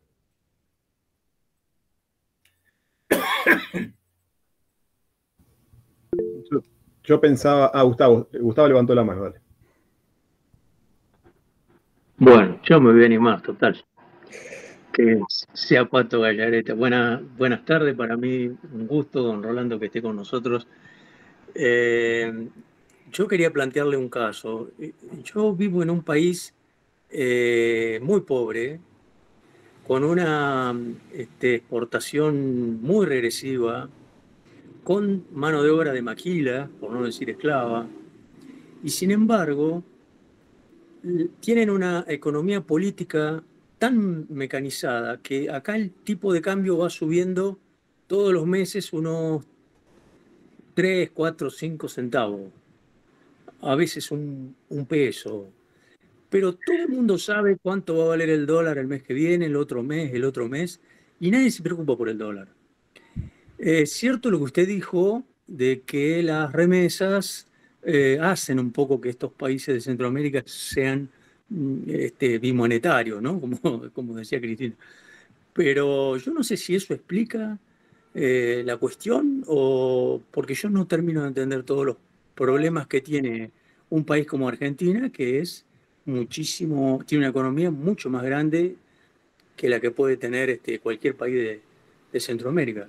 Yo pensaba... Gustavo levantó la mano, dale. Bueno, yo me voy a animar, total. Que sea Pato Gallareta. Buenas tardes, para mí un gusto, don Rolando, que esté con nosotros. Yo quería plantearle un caso. Yo vivo en un país muy pobre, con una exportación muy regresiva, con mano de obra de maquila, por no decir esclava, y sin embargo tienen una economía política tan mecanizada que acá el tipo de cambio va subiendo todos los meses unos 3, 4, 5 centavos, a veces un peso. Pero todo el mundo sabe cuánto va a valer el dólar el mes que viene, el otro mes, y nadie se preocupa por el dólar. Es cierto lo que usted dijo de que las remesas hacen un poco que estos países de Centroamérica sean bimonetarios, ¿no? Como decía Cristina. Pero yo no sé si eso explica la cuestión o porque yo no termino de entender todos los problemas que tiene un país como Argentina, que es tiene una economía mucho más grande que la que puede tener cualquier país de Centroamérica.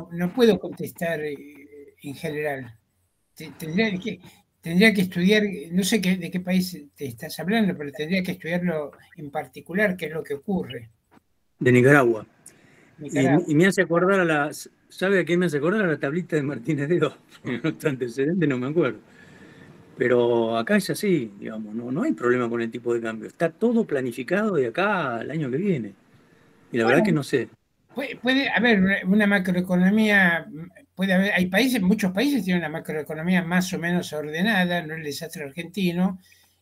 No puedo contestar en general. Tendría tendría que estudiar, no sé de qué país te estás hablando, pero tendría que estudiarlo en particular, qué es lo que ocurre. De Nicaragua. Nicaragua. Y me hace acordar ¿sabe a qué me hace acordar? A la tablita de Martínez de Oz. Otro antecedente no me acuerdo. Pero acá es así, digamos, no hay problema con el tipo de cambio. Está todo planificado de acá al año que viene. Y la verdad que Bueno, no sé. puede haber una macroeconomía, hay países, muchos países tienen una macroeconomía más o menos ordenada, no el desastre argentino,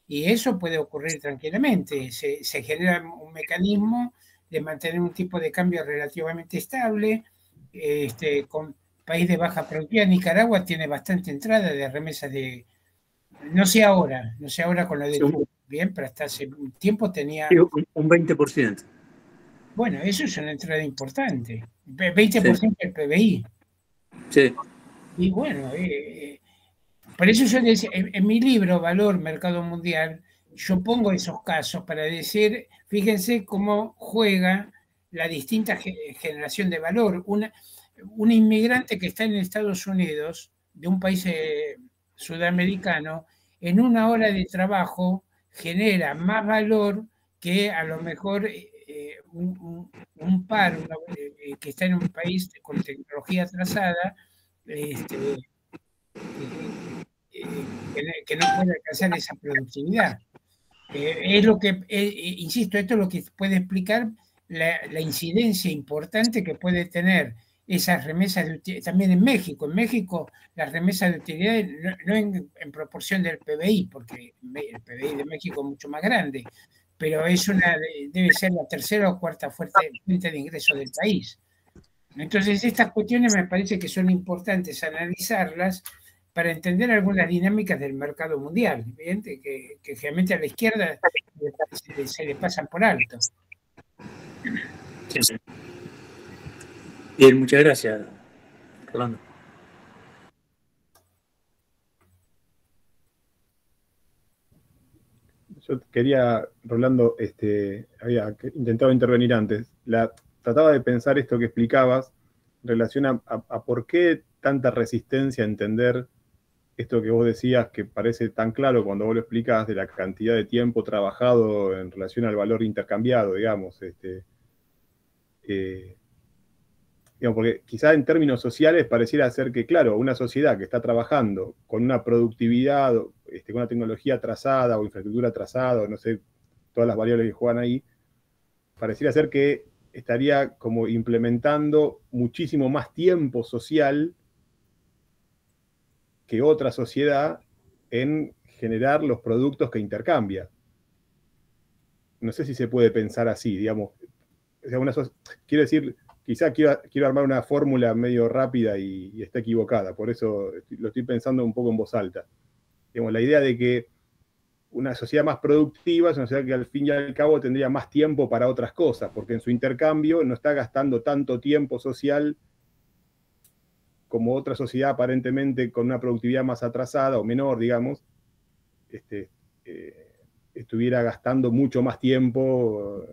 y eso puede ocurrir tranquilamente. Se genera un mecanismo de mantener un tipo de cambio relativamente estable, con país de baja productividad. Nicaragua tiene bastante entrada de remesas no sé ahora con lo Sí, del fútbol, bien, pero hasta hace un tiempo tenía. un 20%. Bueno, eso es una entrada importante. Sí, 20% del PBI. sí. Y bueno, por eso yo decía, en mi libro, Valor, Mercado Mundial, yo pongo esos casos para decir, fíjense cómo juega la distinta generación de valor. Una inmigrante que está en Estados Unidos, de un país sudamericano, en una hora de trabajo genera más valor que a lo mejor un par que está en un país con tecnología atrasada, este, que no puede alcanzar esa productividad. Es lo que, insisto, esto es lo que puede explicar la incidencia importante que puede tener esas remesas de utilidad, también en México. En México las remesas de utilidad no en proporción del PBI, porque el PBI de México es mucho más grande, pero debe ser la tercera o cuarta fuente de ingreso del país. Entonces, estas cuestiones me parece que son importantes analizarlas para entender algunas dinámicas del mercado mundial, evidente que generalmente a la izquierda se le pasan por alto. Sí. Bien, muchas gracias, Rolando. Yo quería, Rolando, había intentado intervenir antes. Trataba de pensar esto que explicabas en relación a por qué tanta resistencia a entender esto que vos decías, que parece tan claro cuando vos lo explicás, de la cantidad de tiempo trabajado en relación al valor intercambiado, digamos. Digamos, porque quizá en términos sociales pareciera ser que, claro, una sociedad que está trabajando con una productividad, con una tecnología atrasada o infraestructura atrasada, o no sé, todas las variables que juegan ahí, pareciera ser que estaría como implementando muchísimo más tiempo social que otra sociedad en generar los productos que intercambia. No sé si se puede pensar así, digamos. O sea, quiero decir, quizá quiero armar una fórmula medio rápida y está equivocada, por eso lo estoy pensando un poco en voz alta. Digamos, la idea de que una sociedad más productiva es una sociedad que al fin y al cabo tendría más tiempo para otras cosas, porque en su intercambio no está gastando tanto tiempo social como otra sociedad aparentemente con una productividad más atrasada o menor, digamos, estuviera gastando mucho más tiempo.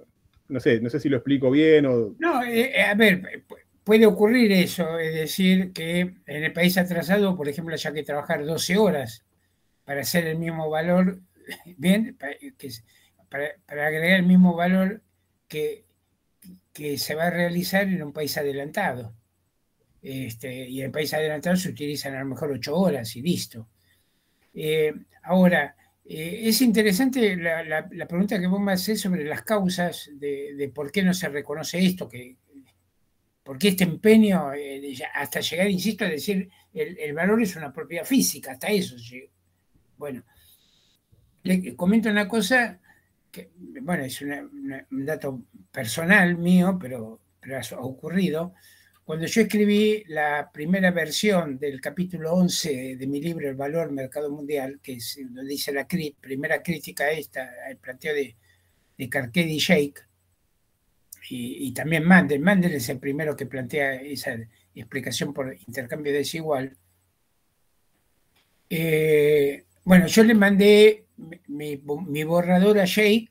No sé si lo explico bien o... No, a ver, puede ocurrir eso, es decir, que en el país atrasado, por ejemplo, haya que trabajar 12 horas para hacer el mismo valor, bien, para agregar el mismo valor que se va a realizar en un país adelantado. Y en el país adelantado se utilizan a lo mejor 8 horas y listo. Ahora, es interesante la pregunta que vos me hacés sobre las causas de por qué no se reconoce esto, por qué este empeño, hasta llegar, insisto, a decir el valor es una propiedad física, hasta eso. Bueno, le comento una cosa que, bueno, es un dato personal mío, pero ha ocurrido. Cuando yo escribí la primera versión del capítulo 11 de mi libro El valor mercado mundial, que es donde dice la primera crítica a al planteo de Carnegie y Jake, y también Mandel es el primero que plantea esa explicación por intercambio desigual. Bueno, yo le mandé mi borrador a Jake,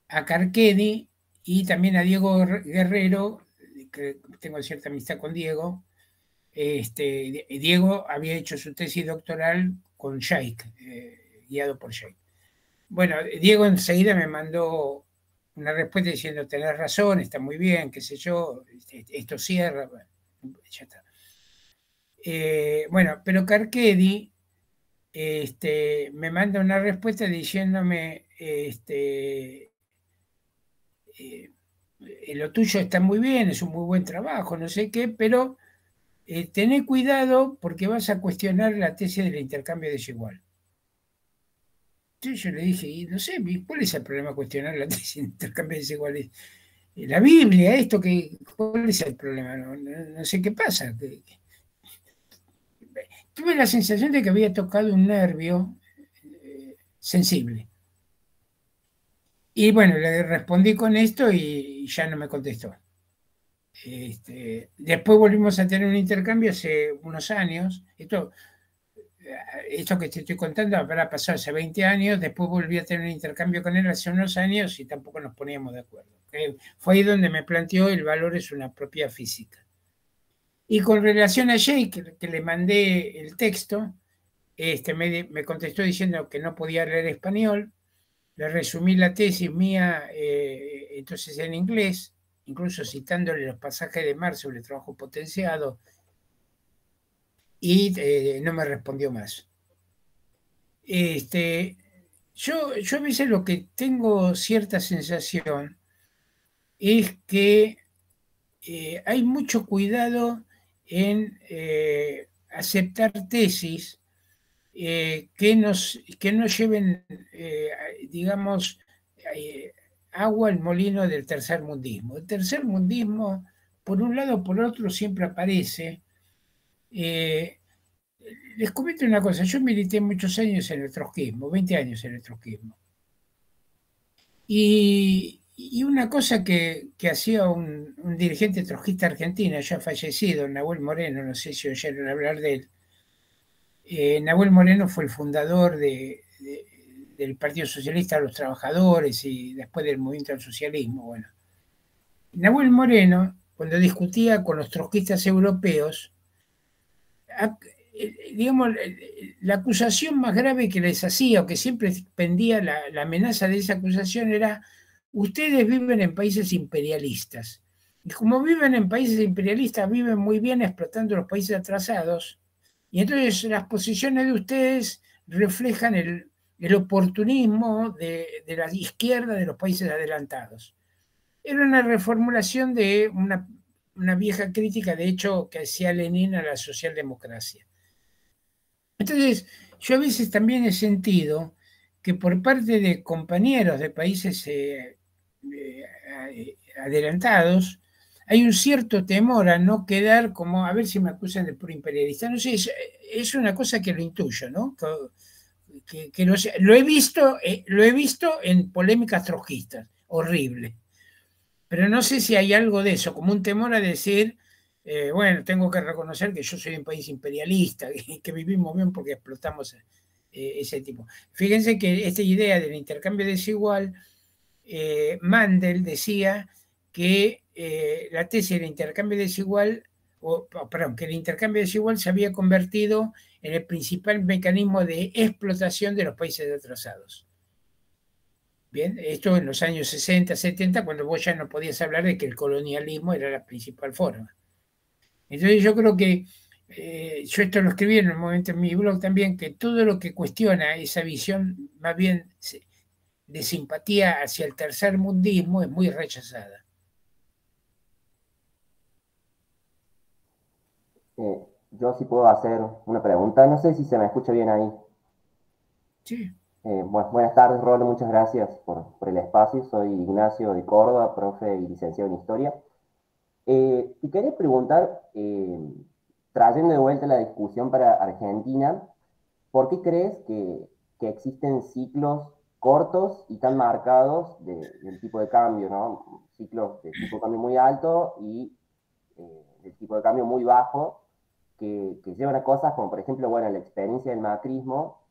a Carnegie, y también a Diego Guerrero, que tengo cierta amistad con Diego. Diego había hecho su tesis doctoral con Jake, guiado por Jake. Bueno, Diego enseguida me mandó una respuesta diciendo: tenés razón, está muy bien, qué sé yo, esto cierra, bueno, ya está. Bueno, pero Carnegie me manda una respuesta diciéndome: lo tuyo está muy bien, es un muy buen trabajo, no sé qué, pero tené cuidado porque vas a cuestionar la tesis del intercambio desigual. Entonces yo le dije, y no sé, ¿cuál es el problema cuestionar la tesis del intercambio desigual? La Biblia, ¿cuál es el problema? No sé qué pasa. Tuve la sensación de que había tocado un nervio sensible. Y bueno, le respondí con esto y ya no me contestó. Después volvimos a tener un intercambio hace unos años. Esto que te estoy contando habrá pasado hace 20 años. Después volví a tener un intercambio con él hace unos años y tampoco nos poníamos de acuerdo. Fue ahí donde me planteó: el valor es una propiedad física. Y con relación a Jake, que le mandé el texto, me contestó diciendo que no podía leer español. Le resumí la tesis mía entonces en inglés, incluso citándole los pasajes de Marx sobre el trabajo potenciado, y no me respondió más. Yo a veces lo que tengo cierta sensación es que hay mucho cuidado en aceptar tesis que no lleven, digamos, agua al molino del tercermundismo. El tercermundismo, por un lado o por otro, siempre aparece. Les comento una cosa: yo milité muchos años en el trotskismo, 20 años en el trotskismo. Y una cosa que hacía un dirigente trotskista argentino, ya fallecido, Nahuel Moreno, no sé si oyeron hablar de él. Nahuel Moreno fue el fundador del Partido Socialista de los Trabajadores y después del movimiento al socialismo. Bueno, Nahuel Moreno, cuando discutía con los trotskistas europeos, digamos, la acusación más grave que les hacía, o que siempre pendía la amenaza de esa acusación, era: ustedes viven en países imperialistas. Y como viven en países imperialistas, viven muy bien explotando los países atrasados. Y entonces las posiciones de ustedes reflejan el oportunismo de la izquierda de los países adelantados. Era una reformulación de una vieja crítica, de hecho, que hacía Lenin a la socialdemocracia. Entonces, yo a veces también he sentido que por parte de compañeros de países adelantados hay un cierto temor a no quedar como, a ver si me acusan de puro imperialista. No sé, es una cosa que lo intuyo, ¿no? lo he visto en polémicas trotskistas, horrible. Pero no sé si hay algo de eso, como un temor a decir, bueno, tengo que reconocer que yo soy un país imperialista, que vivimos bien porque explotamos ese tipo. Fíjense que esta idea del intercambio desigual, Mandel decía que la tesis del intercambio desigual, perdón, que el intercambio desigual se había convertido en el principal mecanismo de explotación de los países atrasados. Bien, esto en los años 60, 70, cuando vos ya no podías hablar de que el colonialismo era la principal forma. Entonces yo creo que, yo esto lo escribí en un momento en mi blog también, que todo lo que cuestiona esa visión más bien de simpatía hacia el tercermundismo es muy rechazada. Yo sí puedo hacer una pregunta, no sé si se me escucha bien ahí. Sí. Buenas tardes, Rolo, muchas gracias por el espacio. Soy Ignacio de Córdoba, profe y licenciado en Historia. Te quería preguntar, trayendo de vuelta la discusión para Argentina, ¿por qué crees que existen ciclos cortos y tan marcados del tipo de cambio, ¿no? Ciclos de tipo de cambio muy alto y del tipo de cambio muy bajo, que llevan a cosas como, por ejemplo, bueno, la experiencia del macrismo,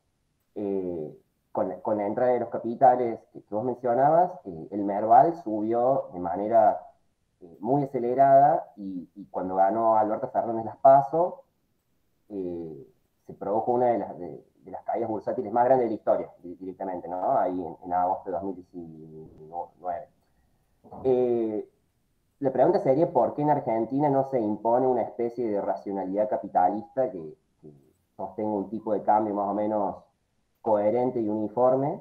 con la entrada de los capitales que vos mencionabas, el Merval subió de manera muy acelerada y cuando ganó Alberto Fernández las PASO, se produjo una de las caídas bursátiles más grandes de la historia, directamente, ¿no? Ahí en agosto de 2019. La pregunta sería, ¿por qué en Argentina no se impone una especie de racionalidad capitalista que sostenga un tipo de cambio más o menos coherente y uniforme?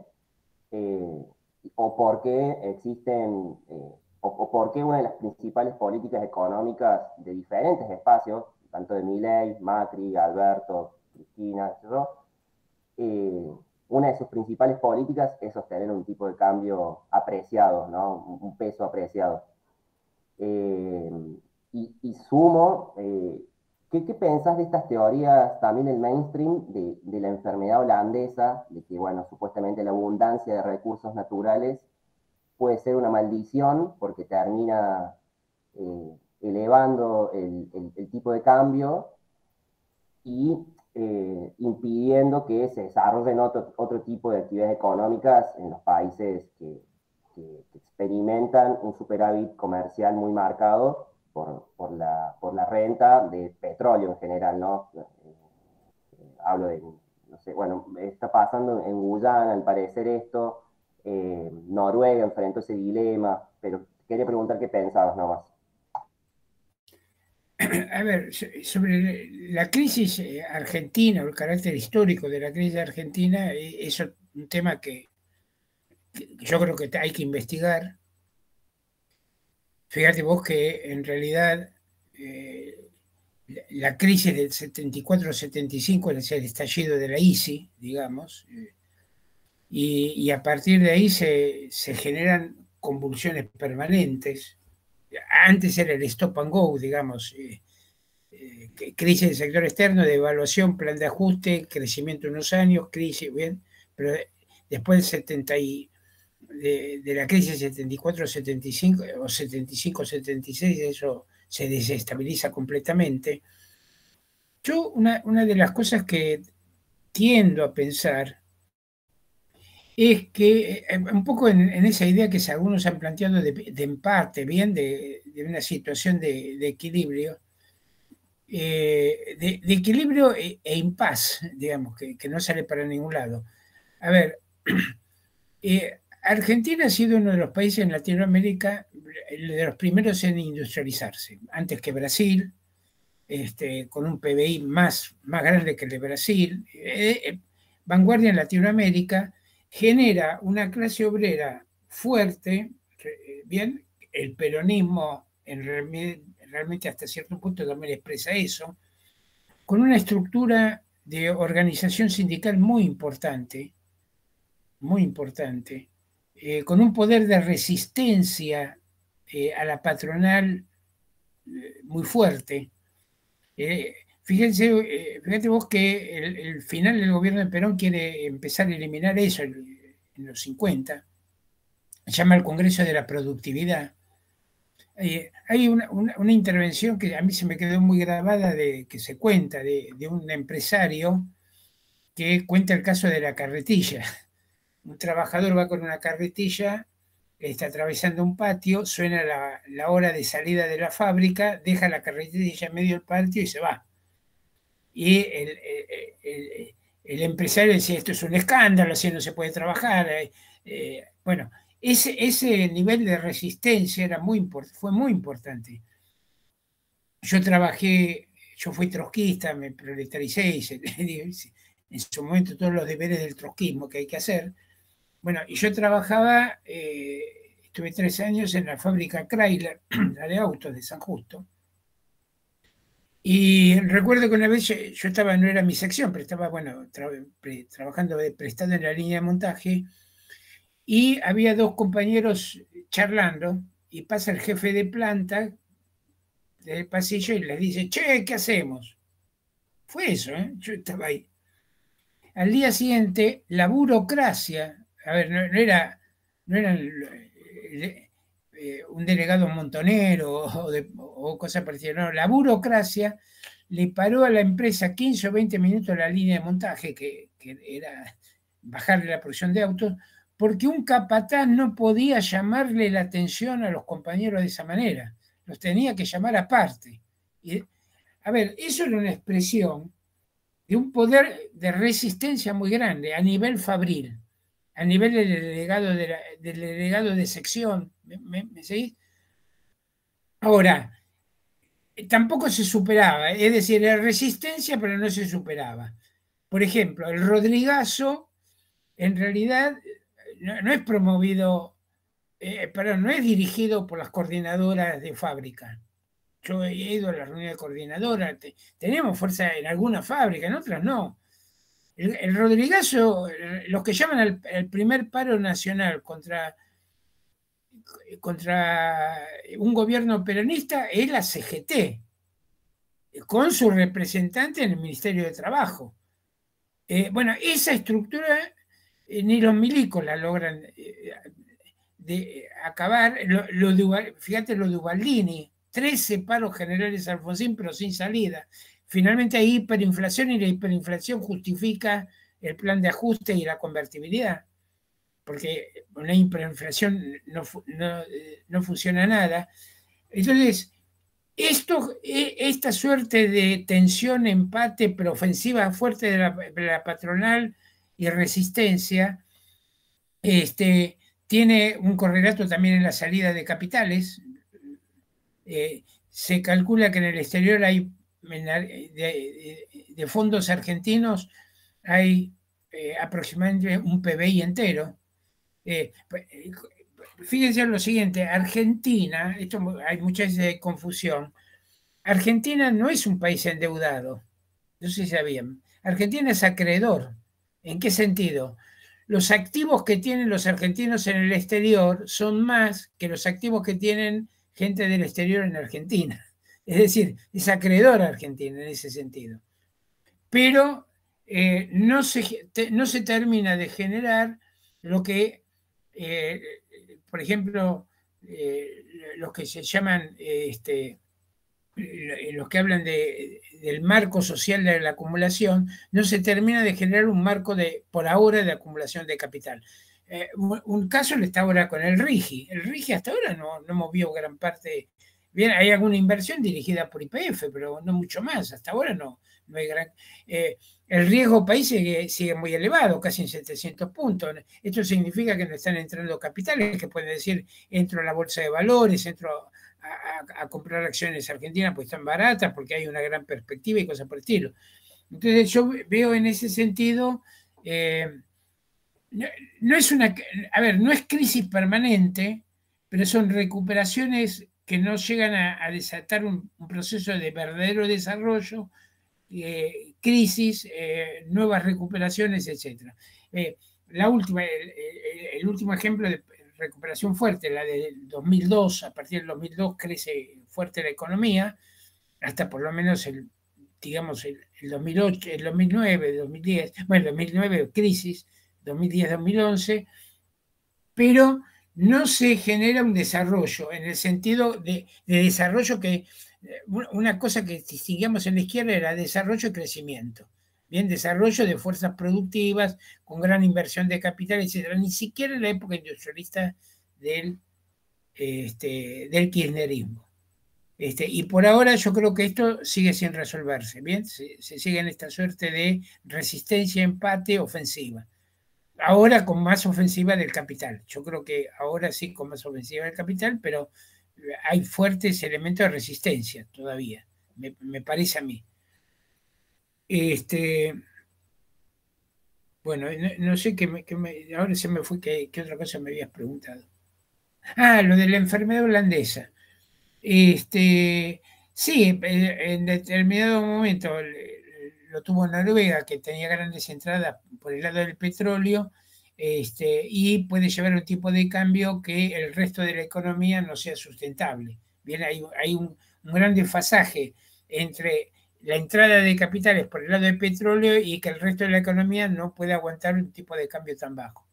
¿O por qué existen, o por qué una de las principales políticas económicas de diferentes espacios, tanto de Milei, Macri, Alberto, Cristina, etc., una de sus principales políticas es sostener un tipo de cambio apreciado, ¿no? Un peso apreciado. Y sumo, ¿qué pensás de estas teorías también el mainstream de la enfermedad holandesa, de que, bueno, supuestamente la abundancia de recursos naturales puede ser una maldición porque termina elevando el tipo de cambio y impidiendo que se desarrollen otro tipo de actividades económicas en los países que experimentan un superávit comercial muy marcado por la renta de petróleo en general, ¿no? Hablo de, no sé, bueno, está pasando en Guyana, al parecer esto, Noruega enfrentó ese dilema, pero quería preguntar qué pensabas nomás. A ver, sobre la crisis argentina, o el carácter histórico de la crisis argentina, es un tema que yo creo que hay que investigar. Fíjate vos que en realidad la crisis del 74-75 es el estallido de la ISI, digamos, y a partir de ahí se generan convulsiones permanentes. Antes era el stop and go, digamos, crisis del sector externo, devaluación, plan de ajuste, crecimiento unos años, crisis, bien, pero después del 70 de la crisis 74-75 o 75-76, eso se desestabiliza completamente. Yo una de las cosas que tiendo a pensar es que un poco en esa idea que algunos han planteado de empate, bien, de una situación de equilibrio, de equilibrio impas, digamos, que no sale para ningún lado. A ver, Argentina ha sido uno de los países en Latinoamérica de los primeros en industrializarse, antes que Brasil, con un PBI más grande que el de Brasil. Vanguardia en Latinoamérica, genera una clase obrera fuerte, bien, el peronismo realmente hasta cierto punto también expresa eso, con una estructura de organización sindical muy importante, con un poder de resistencia a la patronal muy fuerte. Fíjate vos que el final del gobierno de Perón quiere empezar a eliminar eso en los 50. Se llama el Congreso de la Productividad. Hay una intervención que a mí se me quedó muy grabada, que se cuenta de un empresario que cuenta el caso de la carretilla. Un trabajador va con una carretilla, está atravesando un patio, suena la hora de salida de la fábrica, deja la carretilla en medio del patio y se va. Y el empresario decía, esto es un escándalo, así no se puede trabajar. Bueno, ese nivel de resistencia fue muy importante. Yo fui trotskista, me proletaricé, hice en su momento todos los deberes del trotskismo que hay que hacer. Bueno, y yo trabajaba, estuve 3 años en la fábrica Chrysler, la de autos de San Justo. Y recuerdo que una vez yo estaba, no era mi sección, pero estaba, bueno, trabajando de prestado en la línea de montaje, y había 2 compañeros charlando, y pasa el jefe de planta del pasillo y les dice, che, ¿qué hacemos? Fue eso, ¿eh? Yo estaba ahí. Al día siguiente, la burocracia, a ver, no era un delegado montonero o cosa parecida, no, la burocracia le paró a la empresa 15 o 20 minutos la línea de montaje, que era bajarle la producción de autos, porque un capataz no podía llamarle la atención a los compañeros de esa manera, los tenía que llamar aparte. Y, a ver, eso era una expresión de un poder de resistencia muy grande a nivel fabril, a nivel del delegado de sección. ¿Me seguís? Ahora, tampoco se superaba, es decir, era resistencia, pero no se superaba. Por ejemplo, el Rodrigazo, en realidad, no es promovido, perdón, no es dirigido por las coordinadoras de fábrica. Yo he ido a la reunión de coordinadora, tenemos fuerza en alguna fábrica, en otras no. El Rodrigazo, los que llaman al primer paro nacional contra un gobierno peronista es la CGT, con su representante en el Ministerio de Trabajo. Bueno, esa estructura ni los milicos la logran de acabar. Fíjate lo de Ubaldini, 13 paros generales Alfonsín, pero sin salida. Finalmente hay hiperinflación y la hiperinflación justifica el plan de ajuste y la convertibilidad, porque una hiperinflación no funciona nada. Entonces, esta suerte de tensión, empate, pero ofensiva fuerte de la patronal y resistencia, tiene un correlato también en la salida de capitales. Se calcula que en el exterior hay de fondos argentinos hay aproximadamente un PBI entero. Fíjense en lo siguiente, Argentina, esto hay mucha confusión, Argentina no es un país endeudado, no sé si sabían, Argentina es acreedor. ¿En qué sentido? Los activos que tienen los argentinos en el exterior son más que los activos que tienen gente del exterior en Argentina. Es decir, es acreedor a Argentina en ese sentido. Pero no se termina de generar lo que, por ejemplo, los que se llaman, los que hablan del marco social de la acumulación, no se termina de generar un marco por ahora de acumulación de capital. Un caso está ahora con el RIGI. El RIGI hasta ahora no movió gran parte. Bien, hay alguna inversión dirigida por YPF, pero no mucho más. Hasta ahora no hay gran... el riesgo país sigue muy elevado, casi en 700 puntos. Esto significa que no están entrando capitales, que pueden decir, entro a la bolsa de valores, entro a comprar acciones argentinas, pues están baratas, porque hay una gran perspectiva y cosas por el estilo. Entonces yo veo en ese sentido... no es crisis permanente, pero son recuperaciones que no llegan a desatar un proceso de verdadero desarrollo, crisis, nuevas recuperaciones, etc. El último ejemplo de recuperación fuerte, la del 2002, a partir del 2002 crece fuerte la economía, hasta por lo menos el digamos, el 2008, el 2009, el 2010, bueno, el 2009 crisis, 2010-2011, pero no se genera un desarrollo, en el sentido de desarrollo que, una cosa que distinguíamos en la izquierda era desarrollo y crecimiento. Bien, desarrollo de fuerzas productivas, con gran inversión de capital, etc. Ni siquiera en la época industrialista del kirchnerismo. Y por ahora yo creo que esto sigue sin resolverse, ¿bien? Se sigue en esta suerte de resistencia, empate, ofensiva. Ahora con más ofensiva del capital. Yo creo que ahora sí con más ofensiva del capital, pero hay fuertes elementos de resistencia todavía, me parece a mí. Bueno, no sé ahora se me fue qué otra cosa me habías preguntado. Ah, lo de la enfermedad holandesa. Sí, en determinado momento lo tuvo Noruega, que tenía grandes entradas por el lado del petróleo, y puede llevar un tipo de cambio que el resto de la economía no sea sustentable. Bien, hay un gran desfasaje entre la entrada de capitales por el lado del petróleo y que el resto de la economía no puede aguantar un tipo de cambio tan bajo.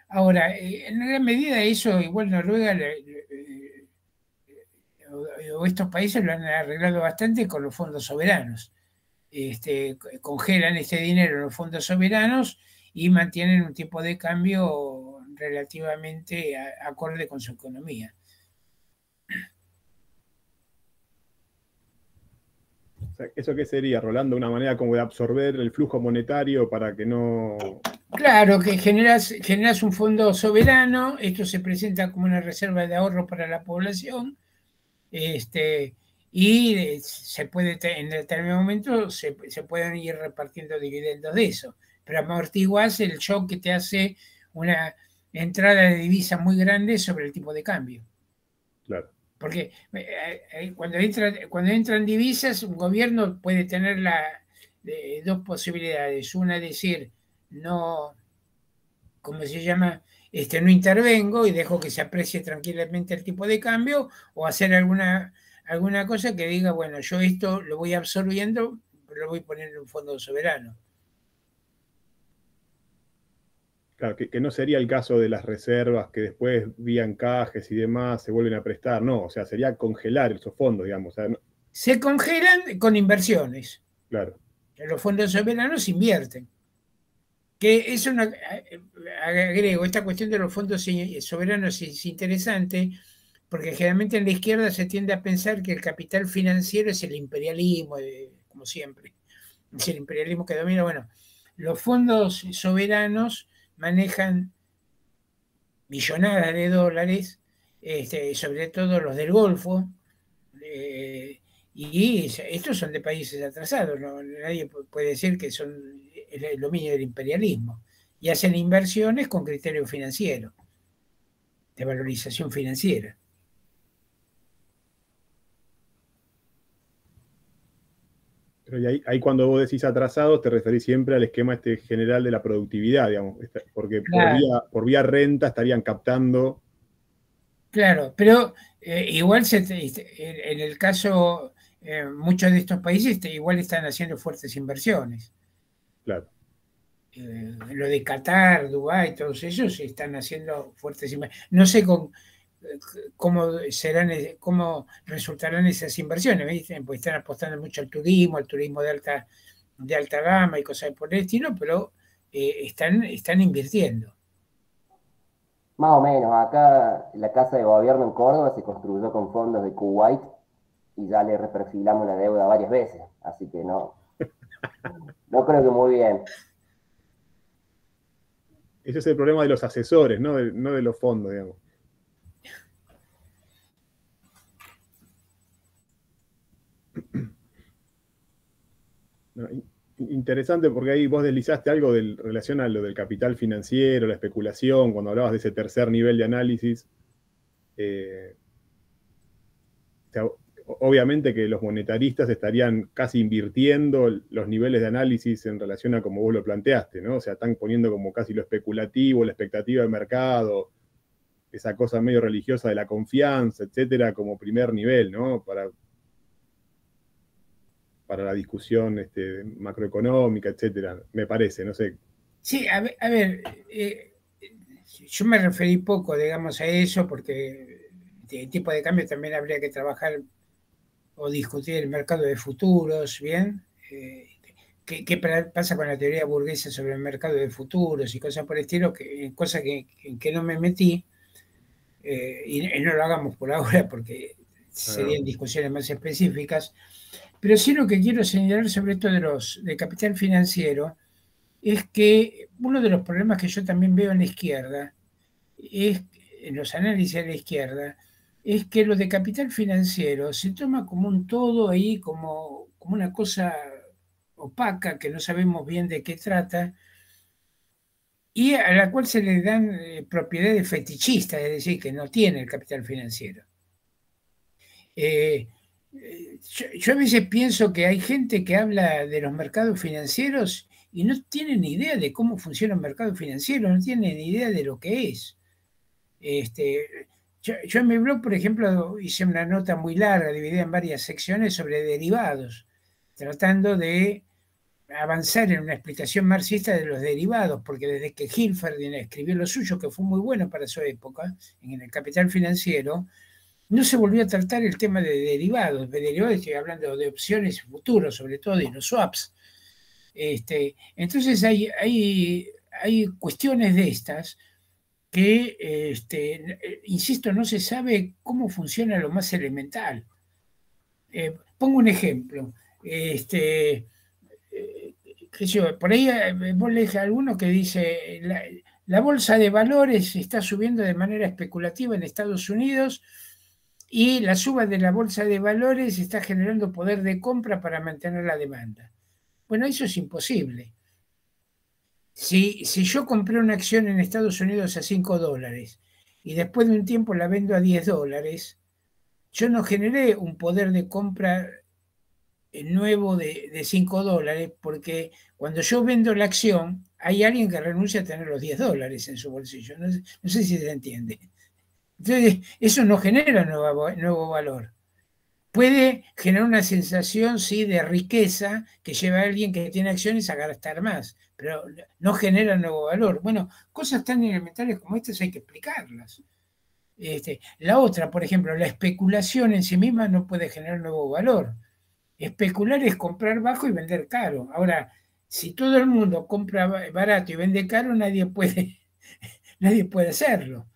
Ahora, en gran medida eso, igual Noruega o estos países lo han arreglado bastante con los fondos soberanos. Congelan este dinero en los fondos soberanos y mantienen un tipo de cambio relativamente acorde con su economía. O sea, ¿eso qué sería, Rolando? ¿Una manera como de absorber el flujo monetario para que no...? Claro, que generas un fondo soberano, esto se presenta como una reserva de ahorro para la población, y se puede, en determinado momento se pueden ir repartiendo dividendos de eso, pero amortiguas el shock que te hace una entrada de divisa muy grande sobre el tipo de cambio. Claro. Porque cuando entran divisas, un gobierno puede tener dos posibilidades. Una, decir, no, ¿cómo se llama? No intervengo y dejo que se aprecie tranquilamente el tipo de cambio, o hacer alguna cosa que diga, bueno, yo esto lo voy absorbiendo, pero lo voy poniendo en un fondo soberano. Claro, que no sería el caso de las reservas que después vía encajes y demás se vuelven a prestar, no, o sea, sería congelar esos fondos, digamos. O sea, no... Se congelan con inversiones. Claro. Los fondos soberanos invierten. Que eso agrego, esta cuestión de los fondos soberanos es interesante, porque generalmente en la izquierda se tiende a pensar que el capital financiero es el imperialismo, como siempre, es el imperialismo que domina. Bueno, los fondos soberanos manejan millonadas de dólares, sobre todo los del Golfo, y estos son de países atrasados, ¿no? Nadie puede decir que son el dominio del imperialismo, y hacen inversiones con criterio financiero, de valorización financiera. Pero ahí cuando vos decís atrasados, te referís siempre al esquema general de la productividad, digamos, porque claro, por vía renta estarían captando. Claro, pero igual en el caso, muchos de estos países igual están haciendo fuertes inversiones. Claro. Lo de Qatar, Dubái, todos ellos están haciendo fuertes inversiones. No sé cómo resultarán esas inversiones, ¿viste? Pues están apostando mucho al turismo de alta gama y cosas por el estilo, pero están invirtiendo. Más o menos, acá la casa de gobierno en Córdoba se construyó con fondos de Kuwait y ya le reperfilamos la deuda varias veces, así que no creo que muy bien. Ese es el problema de los asesores, no de los fondos, digamos. No, interesante, porque ahí vos deslizaste algo en relación a lo del capital financiero, la especulación, cuando hablabas de ese tercer nivel de análisis. O sea, obviamente que los monetaristas estarían casi invirtiendo los niveles de análisis en relación a como vos lo planteaste, ¿no? O sea, están poniendo como casi lo especulativo, la expectativa de mercado, esa cosa medio religiosa de la confianza, etcétera, como primer nivel, ¿no? para la discusión macroeconómica, etcétera, me parece, no sé. Sí, a ver, yo me referí poco, digamos, a eso, porque el tipo de cambio también habría que trabajar o discutir el mercado de futuros, ¿bien? ¿Qué pasa con la teoría burguesa sobre el mercado de futuros y cosas por el estilo? Cosas en que no me metí, y no lo hagamos por ahora porque serían discusiones más específicas. Pero sí lo que quiero señalar sobre esto de capital financiero es que uno de los problemas que yo también veo en la izquierda, en los análisis de la izquierda, es que lo de capital financiero se toma como un todo ahí, como una cosa opaca que no sabemos bien de qué trata y a la cual se le dan propiedades fetichistas, es decir, que no tiene el capital financiero. Yo a veces pienso que hay gente que habla de los mercados financieros y no tiene ni idea de cómo funciona un mercado financiero, no tiene ni idea de lo que es. Yo en mi blog, por ejemplo, hice una nota muy larga, dividida en varias secciones sobre derivados, tratando de avanzar en una explicación marxista de los derivados, porque desde que Hilferdin escribió lo suyo, que fue muy bueno para su época, en el Capital Financiero, no se volvió a tratar el tema de derivados. De derivados estoy hablando de opciones futuros, sobre todo, y los swaps. Entonces hay cuestiones de estas que, insisto, no se sabe cómo funciona lo más elemental. Pongo un ejemplo. Por ahí vos lees a alguno que dice la bolsa de valores está subiendo de manera especulativa en Estados Unidos y la suba de la bolsa de valores está generando poder de compra para mantener la demanda. Bueno, eso es imposible. Si yo compré una acción en Estados Unidos a $5 y después de un tiempo la vendo a $10, yo no generé un poder de compra nuevo de $5 porque cuando yo vendo la acción hay alguien que renuncia a tener los $10 en su bolsillo. No sé si se entiende. Entonces, eso no genera nuevo valor. Puede generar una sensación, sí, de riqueza que lleva a alguien que tiene acciones a gastar más, pero no genera nuevo valor. Bueno, cosas tan elementales como estas hay que explicarlas. La otra, por ejemplo, la especulación en sí misma no puede generar nuevo valor. Especular es comprar bajo y vender caro. Ahora, si todo el mundo compra barato y vende caro, nadie puede hacerlo.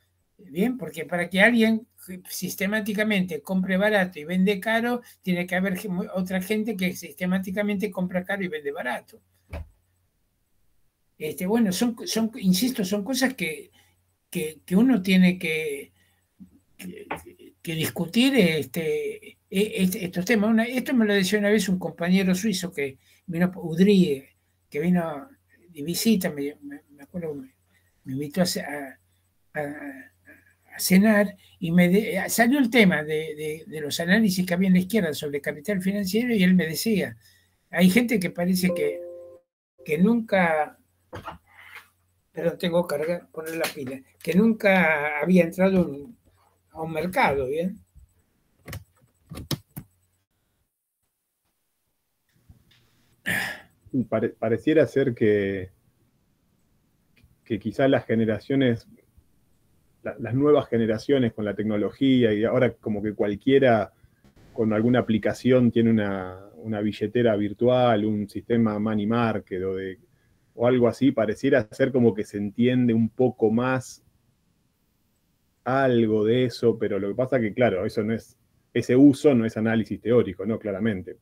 Bien, porque para que alguien sistemáticamente compre barato y vende caro, tiene que haber otra gente que sistemáticamente compra caro y vende barato. Bueno, insisto, son cosas que uno tiene que discutir estos temas. Esto me lo decía una vez un compañero suizo que vino, Udry, que vino de visita, me acuerdo, me invitó a cenar y salió el tema de los análisis que había en la izquierda sobre capital financiero y él me decía, hay gente que parece que nunca, pero tengo que poner la pila, que nunca había entrado a un mercado, ¿bien? Pareciera ser que quizás las nuevas generaciones con la tecnología y ahora como que cualquiera con alguna aplicación tiene una billetera virtual, un sistema money market o algo así, pareciera ser como que se entiende un poco más algo de eso, pero lo que pasa que, claro, ese uso no es análisis teórico, ¿no? Claramente.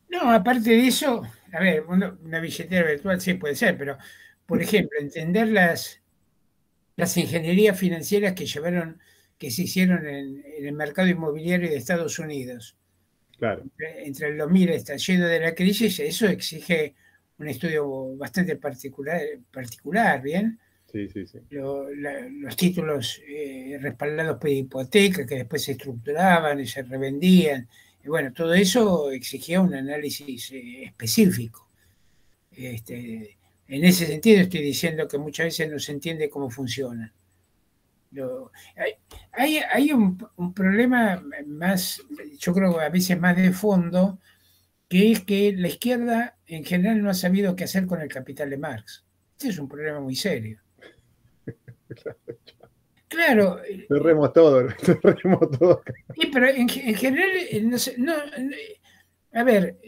No, aparte de eso, a ver, una billetera virtual sí puede ser, pero, por ejemplo, entender las ingenierías financieras que se hicieron en el mercado inmobiliario de Estados Unidos. Claro. Entre el 2000 y el estallido de la crisis, eso exige un estudio bastante particular, ¿bien? Sí. Los títulos respaldados por hipoteca que después se estructuraban y se revendían. Y bueno, todo eso exigía un análisis específico. En ese sentido estoy diciendo que muchas veces no se entiende cómo funciona. Hay un problema más, yo creo que a veces más de fondo, que es que la izquierda en general no ha sabido qué hacer con el capital de Marx. Este es un problema muy serio. Claro. Cerremos todo, cerremos todo. Sí, pero en general, a ver,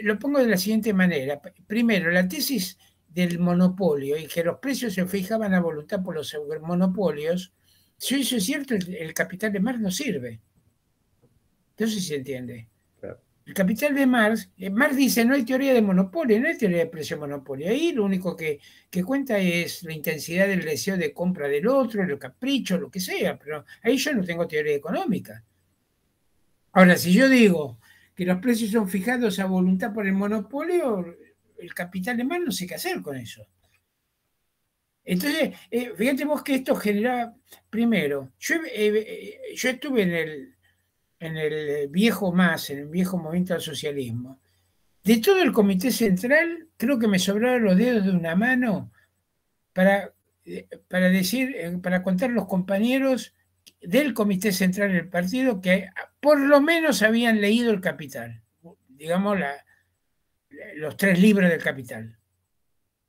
lo pongo de la siguiente manera. Primero, la tesis del monopolio y que los precios se fijaban a voluntad por los monopolios, si eso es cierto, el capital de Marx no sirve. Entonces se entiende. Claro. El capital de Marx dice no hay teoría de monopolio, no hay teoría de precio monopolio. Ahí lo único que cuenta es la intensidad del deseo de compra del otro, el capricho, lo que sea, pero ahí yo no tengo teoría económica. Ahora, si yo digo que los precios son fijados a voluntad por el monopolio, el capital de Marx no sé qué hacer con eso. Entonces, fíjate vos que esto genera, primero, yo estuve en el viejo MAS, en el viejo movimiento al socialismo. De todo el comité central, creo que me sobraron los dedos de una mano para decir, para contar los compañeros del comité central del partido que por lo menos habían leído El Capital, digamos los 3 libros del Capital.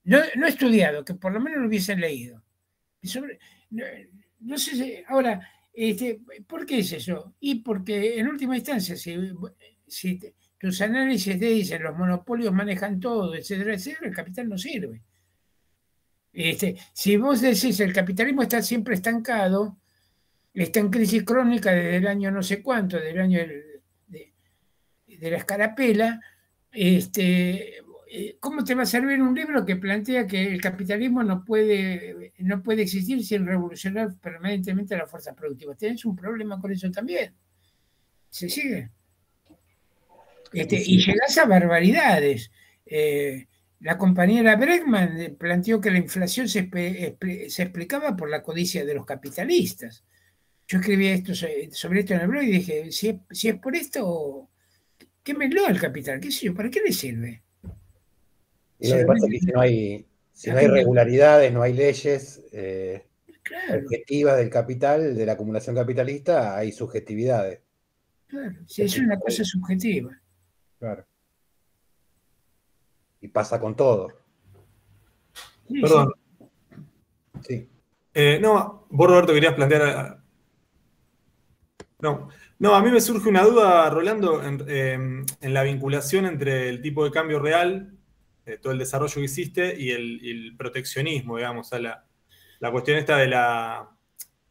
No estudiado, que por lo menos lo hubiesen leído. No sé si, ahora, ¿por qué es eso? Y porque en última instancia, si tus análisis te dicen los monopolios manejan todo, etcétera, etcétera, el capital no sirve. Si vos decís el capitalismo está siempre estancado, está en crisis crónica desde el año no sé cuánto, del año de la escarapela, ¿cómo te va a servir un libro que plantea que el capitalismo no puede existir sin revolucionar permanentemente las fuerzas productivas? Tenés un problema con eso también. ¿Se sigue? Y llegás a barbaridades. La compañera Bregman planteó que la inflación se explicaba por la codicia de los capitalistas. Yo escribí sobre esto en el blog y dije, si es por esto, quémelo al capital, qué sé yo, ¿para qué le sirve? Y lo que pasa es que si no hay regularidades, no hay leyes objetivas del capital, de la acumulación capitalista, hay subjetividades. Claro, si es una cosa subjetiva. Claro. Y pasa con todo. Sí, perdón. Sí. No, vos, Roberto, querías plantear. No, a mí me surge una duda, Rolando, en la vinculación entre el tipo de cambio real, todo el desarrollo que hiciste, y el proteccionismo, digamos, la cuestión esta de la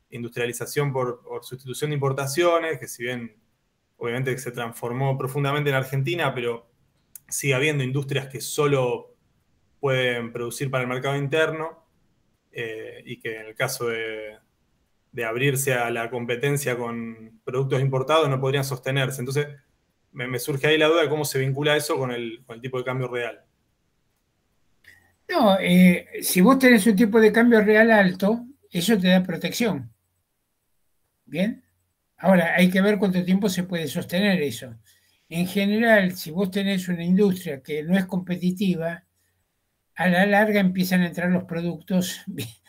industrialización por sustitución de importaciones, que si bien obviamente que se transformó profundamente en Argentina, pero sigue habiendo industrias que solo pueden producir para el mercado interno, y que en el caso de abrirse a la competencia con productos importados no podrían sostenerse. Entonces, me surge ahí la duda de cómo se vincula eso con el tipo de cambio real. No, si vos tenés un tipo de cambio real alto, eso te da protección. ¿Bien? Ahora, hay que ver cuánto tiempo se puede sostener eso. En general, si vos tenés una industria que no es competitiva, a la larga empiezan a entrar los productos,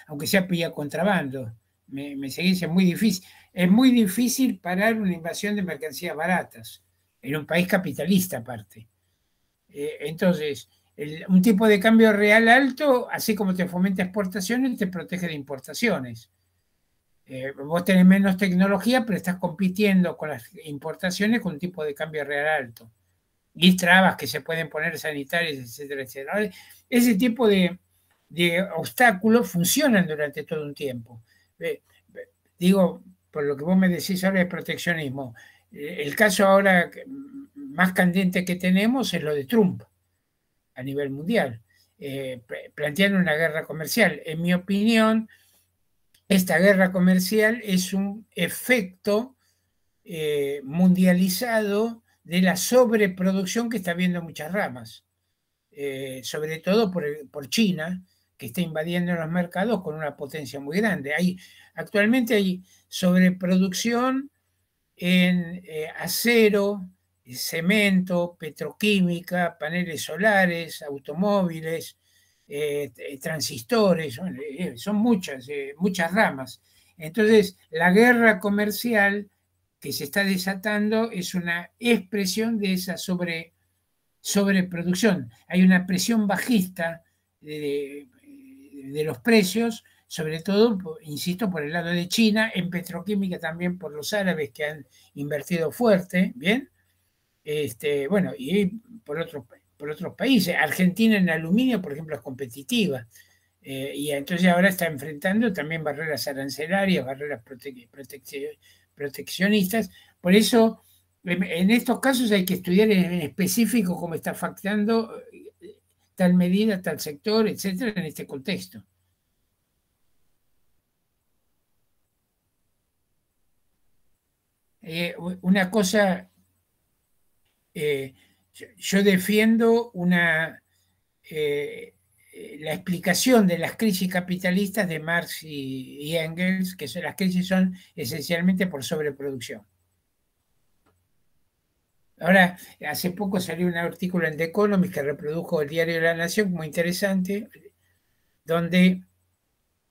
aunque sea vía contrabando. Me seguís, es muy difícil. Es muy difícil parar una invasión de mercancías baratas en un país capitalista aparte. Entonces, un tipo de cambio real alto, así como te fomenta exportaciones, te protege de importaciones. Vos tenés menos tecnología, pero estás compitiendo con las importaciones con un tipo de cambio real alto. Y trabas que se pueden poner sanitarias, etcétera, etcétera. Ese tipo de obstáculos funcionan durante todo un tiempo. Digo, por lo que vos me decís ahora de proteccionismo, el caso ahora más candente que tenemos es lo de Trump a nivel mundial, planteando una guerra comercial. En mi opinión, esta guerra comercial es un efecto mundializado de la sobreproducción que está habiendo en muchas ramas, sobre todo por China, que está invadiendo los mercados con una potencia muy grande. Actualmente hay sobreproducción en acero, cemento, petroquímica, paneles solares, automóviles, transistores, son muchas ramas. Entonces, la guerra comercial que se está desatando es una expresión de esa sobreproducción. Hay una presión bajista de los precios, sobre todo, insisto, por el lado de China, en petroquímica también por los árabes que han invertido fuerte, ¿bien? Bueno, y por otros países. Argentina en aluminio, por ejemplo, es competitiva. Y entonces ahora está enfrentando también barreras arancelarias, barreras proteccionistas. Por eso, en estos casos hay que estudiar en específico cómo está afectando tal medida, tal sector, etcétera, en este contexto. Una cosa, yo defiendo la explicación de las crisis capitalistas de Marx y Engels, que las crisis son esencialmente por sobreproducción. Ahora, hace poco salió un artículo en The Economist que reprodujo el diario de la Nación, muy interesante, donde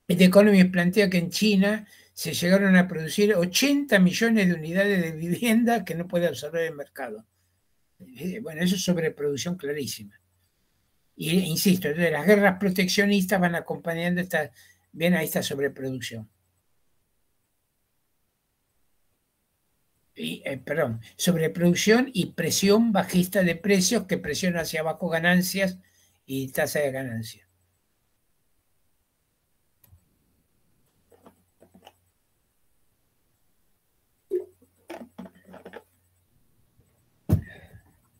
The Economist plantea que en China se llegaron a producir 80 millones de unidades de vivienda que no puede absorber el mercado. Bueno, eso es sobreproducción clarísima. Y insisto, entonces las guerras proteccionistas van acompañando bien a esta sobreproducción. Sobreproducción y presión bajista de precios que presiona hacia abajo ganancias y tasa de ganancia.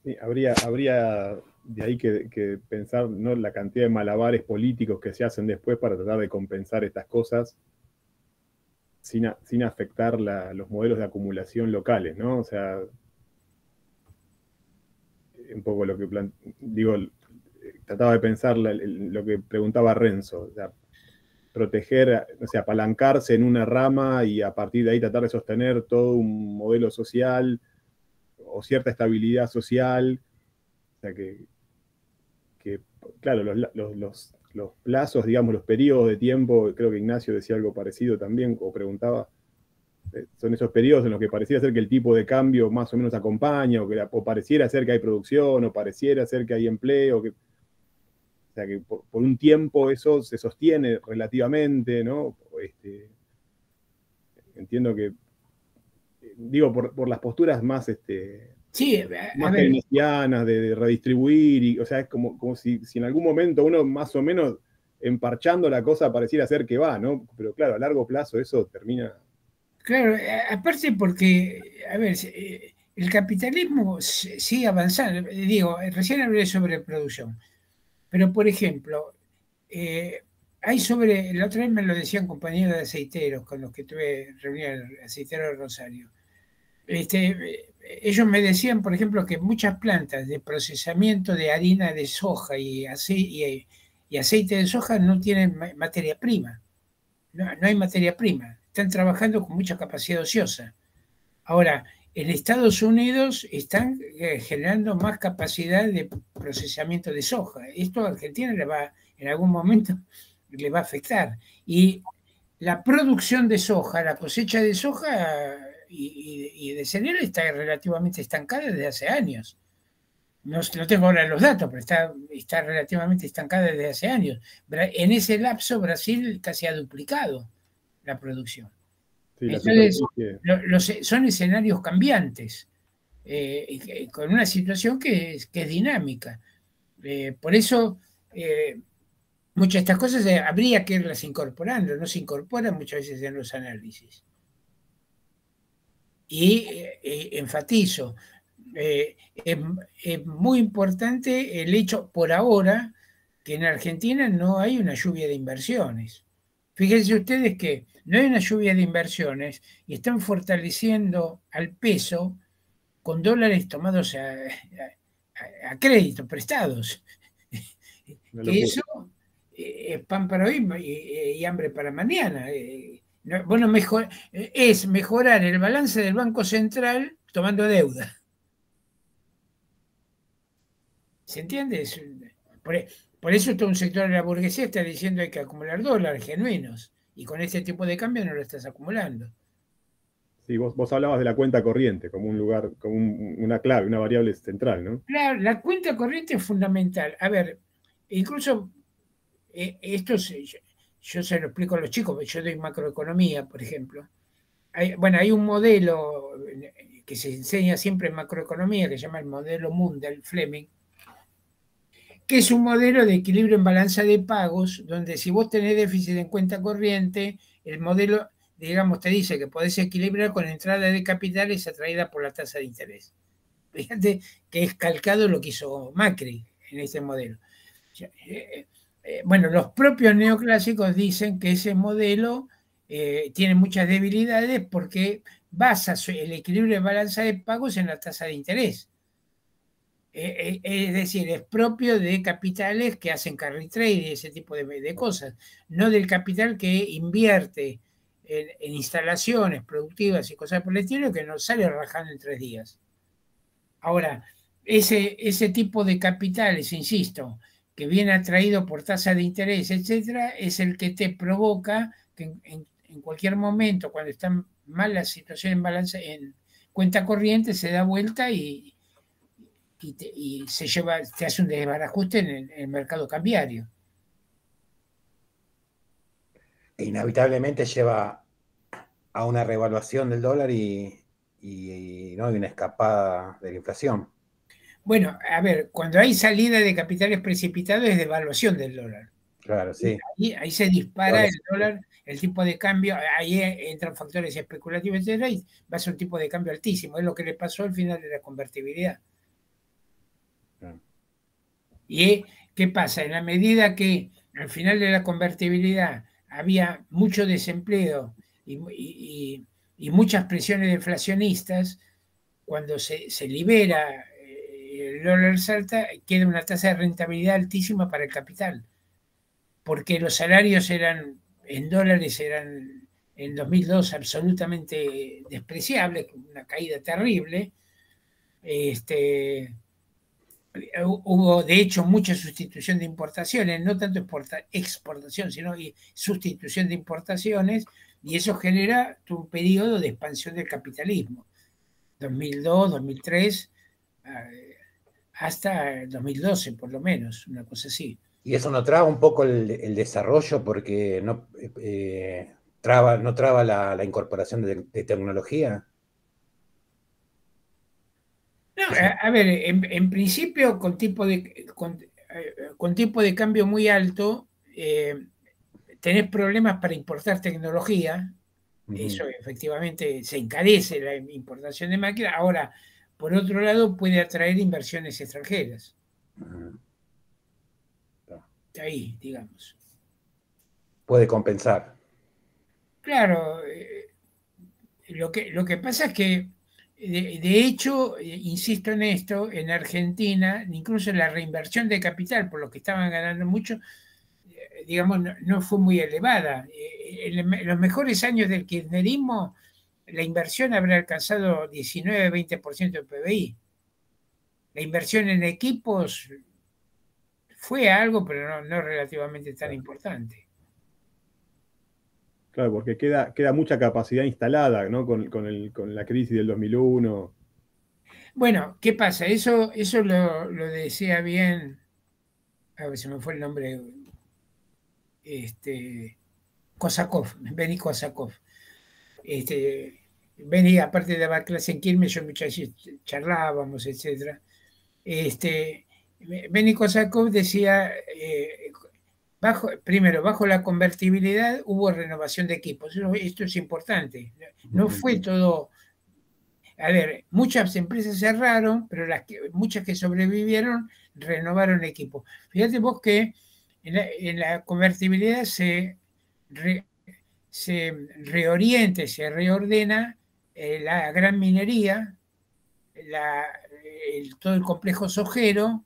Sí, habría de ahí que pensar, ¿no?, la cantidad de malabares políticos que se hacen después para tratar de compensar estas cosas sin afectar los modelos de acumulación locales, ¿no? O sea, un poco lo que trataba de pensar lo que preguntaba Renzo, o sea, proteger, o sea, apalancarse en una rama y a partir de ahí tratar de sostener todo un modelo social o cierta estabilidad social. O sea, que claro, los plazos, digamos, los periodos de tiempo, creo que Ignacio decía algo parecido también, o preguntaba, son esos periodos en los que pareciera ser que el tipo de cambio más o menos acompaña, o pareciera ser que hay producción, o pareciera ser que hay empleo, o sea, que por un tiempo eso se sostiene relativamente, ¿no? Entiendo que, digo, por las posturas más, sí, más keynesianas de redistribuir, o sea, es como si en algún momento uno más o menos emparchando la cosa pareciera ser que va, ¿no? Pero claro, a largo plazo eso termina... Claro, aparte porque, a ver, el capitalismo sigue avanzando. Digo, recién hablé de sobreproducción, pero por ejemplo, la otra vez me lo decían compañeros de aceiteros con los que tuve reunión, aceiteros de Rosario. Ellos me decían, por ejemplo, que muchas plantas de procesamiento de harina de soja y aceite de soja no tienen materia prima. No hay materia prima. Están trabajando con mucha capacidad ociosa. Ahora, en Estados Unidos están generando más capacidad de procesamiento de soja. Esto a Argentina en algún momento le va a afectar. Y la producción de soja, la cosecha de soja y de cereal está relativamente estancada desde hace años. No tengo ahora los datos, pero está relativamente estancada desde hace años. En ese lapso Brasil casi ha duplicado la producción. Sí, entonces, son escenarios cambiantes, con una situación que es dinámica. Por eso, muchas de estas cosas habría que irlas incorporando, no se incorporan muchas veces en los análisis. Y enfatizo, es muy importante el hecho, por ahora, que en Argentina no hay una lluvia de inversiones. Fíjense ustedes que no hay una lluvia de inversiones y están fortaleciendo al peso con dólares tomados a crédito, prestados. Que eso es pan para hoy y hambre para mañana. Bueno, es mejorar el balance del Banco Central tomando deuda. ¿Se entiende? Por eso todo un sector de la burguesía está diciendo que hay que acumular dólares genuinos y con este tipo de cambio no lo estás acumulando. Sí, vos hablabas de la cuenta corriente como un lugar, como una clave, una variable central, ¿no? Claro, la cuenta corriente es fundamental. A ver, incluso yo se lo explico a los chicos, yo doy macroeconomía, por ejemplo. Hay un modelo que se enseña siempre en macroeconomía, que se llama el modelo Mundell, Fleming, que es un modelo de equilibrio en balanza de pagos, donde si vos tenés déficit en cuenta corriente, el modelo, digamos, te dice que podés equilibrar con entrada de capitales atraída por la tasa de interés. Fíjate que es calcado lo que hizo Macri en este modelo. Bueno, los propios neoclásicos dicen que ese modelo tiene muchas debilidades porque basa el equilibrio de balanza de pagos en la tasa de interés. Es decir, es propio de capitales que hacen carry trade y ese tipo de cosas, no del capital que invierte en instalaciones productivas y cosas por el estilo que nos sale rajando en 3 días. Ahora, ese tipo de capitales, insisto, que viene atraído por tasa de interés, etcétera, es el que te provoca que en cualquier momento, cuando está mal la situación en balanza, en cuenta corriente, se da vuelta y se lleva, te hace un desbarajuste en el mercado cambiario. E inevitablemente lleva a una revaluación del dólar ¿no? y una escapada de la inflación. Bueno, a ver, cuando hay salida de capitales precipitados es devaluación del dólar. Claro, sí. Ahí se dispara el dólar, el tipo de cambio, ahí entran factores especulativos, etcétera, y va a ser un tipo de cambio altísimo. Es lo que le pasó al final de la convertibilidad. ¿Y qué pasa? En la medida que al final de la convertibilidad había mucho desempleo y muchas presiones deflacionistas, cuando se libera el dólar salta, queda una tasa de rentabilidad altísima para el capital, porque los salarios en dólares eran en 2002 absolutamente despreciables, una caída terrible. Hubo de hecho mucha sustitución de importaciones, no tanto exportación, sino sustitución de importaciones, y eso genera un periodo de expansión del capitalismo, 2002, 2003, hasta 2012 por lo menos, una cosa así. Y eso no traba un poco el desarrollo porque no traba la incorporación de tecnología. No, a ver, en principio con tipo de cambio muy alto, tenés problemas para importar tecnología. Eso efectivamente se encarece la importación de máquinas. Ahora, por otro lado, puede atraer inversiones extranjeras. Ahí, digamos. Puede compensar. Claro, lo que pasa es que, de hecho, insisto en esto, en Argentina, incluso la reinversión de capital, por lo que estaban ganando mucho, digamos, no fue muy elevada. En los mejores años del kirchnerismo, la inversión habrá alcanzado 19-20% del PBI. La inversión en equipos fue algo, pero no relativamente tan importante. Claro, porque queda mucha capacidad instalada, ¿no? Con la crisis del 2001. Bueno, ¿qué pasa? Eso lo decía bien, a ver si me fue el nombre, Kosakov, Beni Kosakov. Beni, aparte de dar clase en Quilmes, yo muchas veces charlábamos, etc. Beni Kosakov decía, primero, bajo la convertibilidad hubo renovación de equipos. Esto es importante. No fue todo... A ver, muchas empresas cerraron, pero muchas que sobrevivieron renovaron equipos. Fíjate vos que en la convertibilidad se reorienta, se reordena la gran minería, todo el complejo sojero,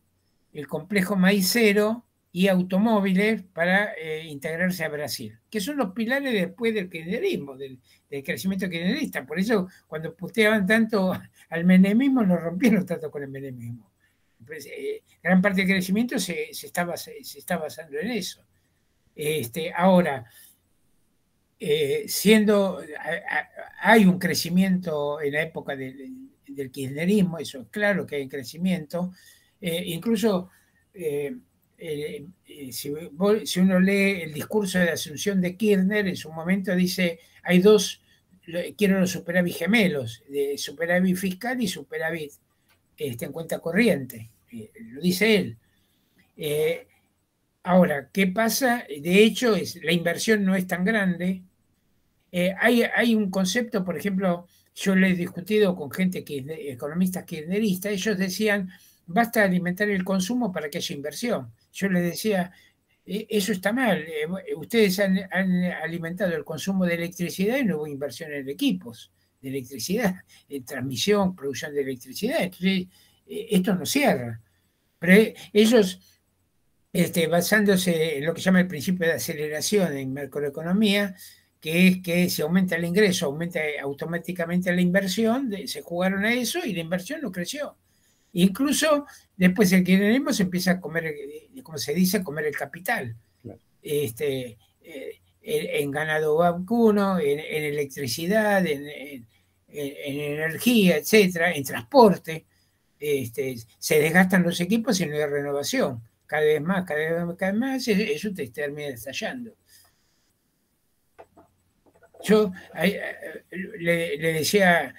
el complejo maicero y automóviles para integrarse a Brasil, que son los pilares después del kirchnerismo, del crecimiento kirchnerista. Por eso, cuando puteaban tanto al menemismo, lo rompieron tanto con el menemismo. Pues, gran parte del crecimiento se está basando en eso. Ahora, hay un crecimiento en la época del kirchnerismo, eso es claro que hay crecimiento, incluso si uno lee el discurso de Asunción de Kirchner, en su momento dice, quiero los superávit gemelos, de superávit fiscal y superávit en cuenta corriente, lo dice él. Ahora, ¿qué pasa? De hecho, la inversión no es tan grande. Hay un concepto, por ejemplo, yo lo he discutido con gente economistas kirchneristas, ellos decían, basta alimentar el consumo para que haya inversión. Yo les decía, eso está mal, ustedes han alimentado el consumo de electricidad y no hubo inversión en equipos de electricidad, en transmisión, producción de electricidad. Entonces, esto no cierra. Pero ellos, basándose en lo que llama el principio de aceleración en macroeconomía, que es que si aumenta el ingreso, aumenta automáticamente la inversión, se jugaron a eso y la inversión no creció. Incluso después el kirchnerismo se empieza a comer, como se dice, a comer el capital. Claro. En ganado vacuno, en electricidad, en energía, etcétera, en transporte. Se desgastan los equipos y no hay renovación. Cada vez más, eso te termina estallando. Yo le decía,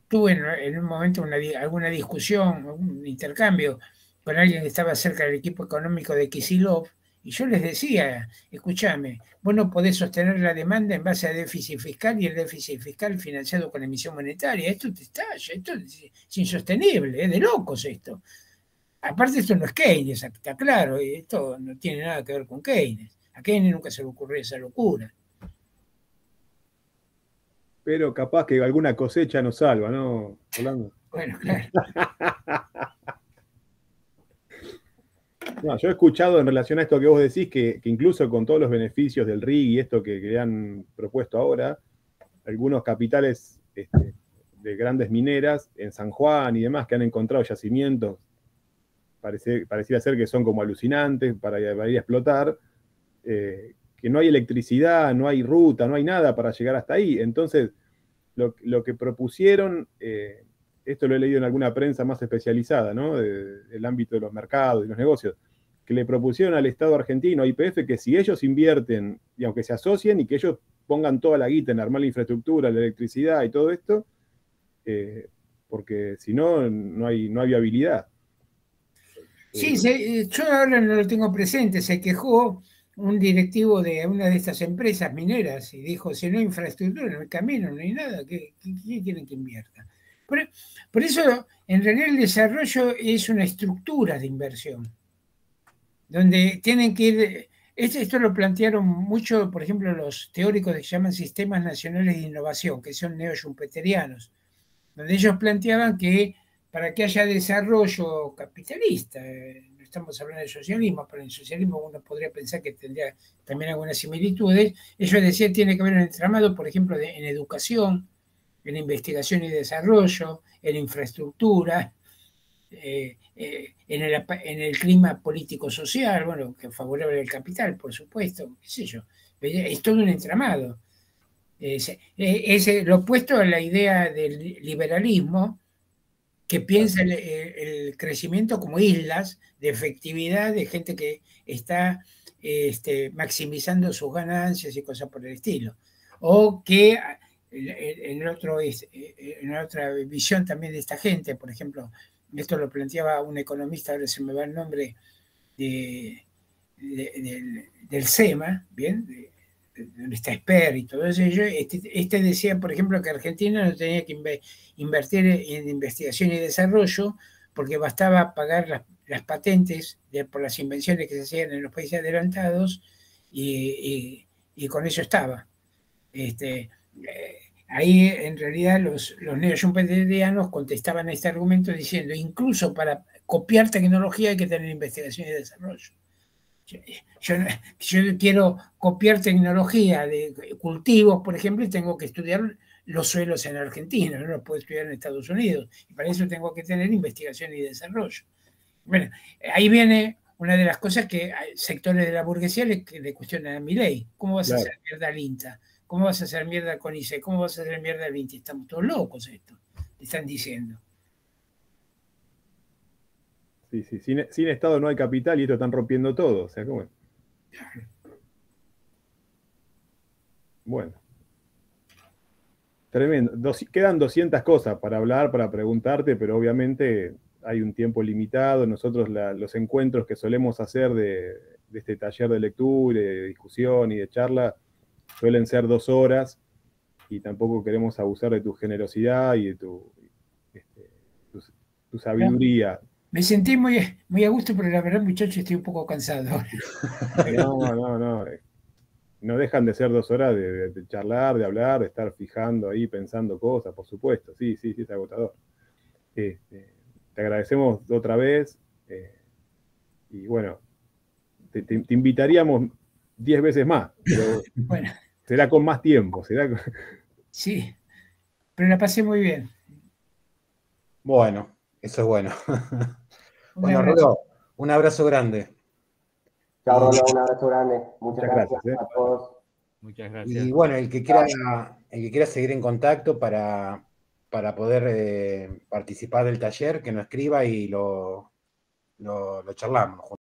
tuve en un momento alguna discusión, un intercambio con alguien que estaba cerca del equipo económico de Kicillof, y yo les decía, escúchame, vos no podés sostener la demanda en base a déficit fiscal y el déficit fiscal financiado con emisión monetaria. Esto te estalla, esto es insostenible, es de locos esto. Aparte, esto no es Keynes, está claro, esto no tiene nada que ver con Keynes. A Keynes nunca se le ocurrió esa locura. Pero capaz que alguna cosecha nos salva, ¿no, Orlando? Bueno, claro. No, yo he escuchado en relación a esto que vos decís, que incluso con todos los beneficios del RIG y esto que han propuesto ahora, algunos capitales de grandes mineras en San Juan y demás que han encontrado yacimientos, pareciera ser que son como alucinantes para ir a explotar, que no hay electricidad, no hay ruta, no hay nada para llegar hasta ahí. Entonces, lo que propusieron, esto lo he leído en alguna prensa más especializada, ¿no? Del ámbito de los mercados y los negocios, que le propusieron al Estado argentino, a YPF, que si ellos invierten, y aunque se asocien, y que ellos pongan toda la guita en armar la infraestructura, la electricidad y todo esto, porque si no, no hay viabilidad. Sí, yo ahora no lo tengo presente, se quejó un directivo de una de estas empresas mineras y dijo, si no hay infraestructura, no hay camino, no hay nada, ¿qué quieren que invierta? Por eso, en realidad, el desarrollo es una estructura de inversión, donde tienen que ir, esto lo plantearon mucho, por ejemplo, los teóricos que se llaman sistemas nacionales de innovación, que son neo-schumpeterianos, donde ellos planteaban que para que haya desarrollo capitalista, no estamos hablando de socialismo, pero en socialismo uno podría pensar que tendría también algunas similitudes, ellos decían que tiene que haber un entramado, por ejemplo, en educación, en investigación y desarrollo, en infraestructura, en el clima político-social, bueno, que es favorable al capital, por supuesto, qué sé yo, es todo un entramado. Es lo opuesto a la idea del liberalismo, que piensa el crecimiento como islas de efectividad de gente que está maximizando sus ganancias y cosas por el estilo. O que en otra visión también de esta gente, por ejemplo, esto lo planteaba un economista, ahora se me va el nombre, del SEMA, ¿bien? Donde está Esper y todo eso. Este decía, por ejemplo, que Argentina no tenía que invertir en investigación y desarrollo porque bastaba pagar las patentes por las invenciones que se hacían en los países adelantados y con eso estaba. Ahí en realidad los neo-schumpeterianos contestaban a este argumento diciendo, incluso para copiar tecnología hay que tener investigación y desarrollo. Yo quiero copiar tecnología de cultivos, por ejemplo, y tengo que estudiar los suelos en Argentina, no los puedo estudiar en Estados Unidos, y para eso tengo que tener investigación y desarrollo. Bueno, ahí viene una de las cosas que hay sectores de la burguesía le cuestionan a Milei. ¿Cómo vas a hacer mierda al INTA? ¿Cómo vas a hacer mierda con ICE? ¿Cómo vas a hacer mierda al Vinci? Estamos todos locos esto, le están diciendo. Sí, sí, sin Estado no hay capital y esto están rompiendo todo. O sea, ¿cómo es? Bueno. Tremendo. Quedan 200 cosas para hablar, para preguntarte, pero obviamente hay un tiempo limitado. Nosotros los encuentros que solemos hacer de este taller de lectura, de discusión y de charla suelen ser 2 horas y tampoco queremos abusar de tu generosidad y de tu sabiduría. Me sentí muy a gusto, pero la verdad, muchachos, estoy un poco cansado ahora. No. No dejan de ser 2 horas de charlar, de hablar, de estar fijando ahí, pensando cosas, por supuesto. Sí, es agotador. Te agradecemos otra vez. Y bueno, te invitaríamos 10 veces más, pero bueno, será con más tiempo. Sí, pero la pasé muy bien. Bueno, eso es bueno. Bueno, Rolo, un abrazo grande. Chao, Rolo, un abrazo grande. Muchas gracias a todos. Muchas gracias. Y bueno, el que quiera seguir en contacto para poder participar del taller, que nos escriba y lo charlamos.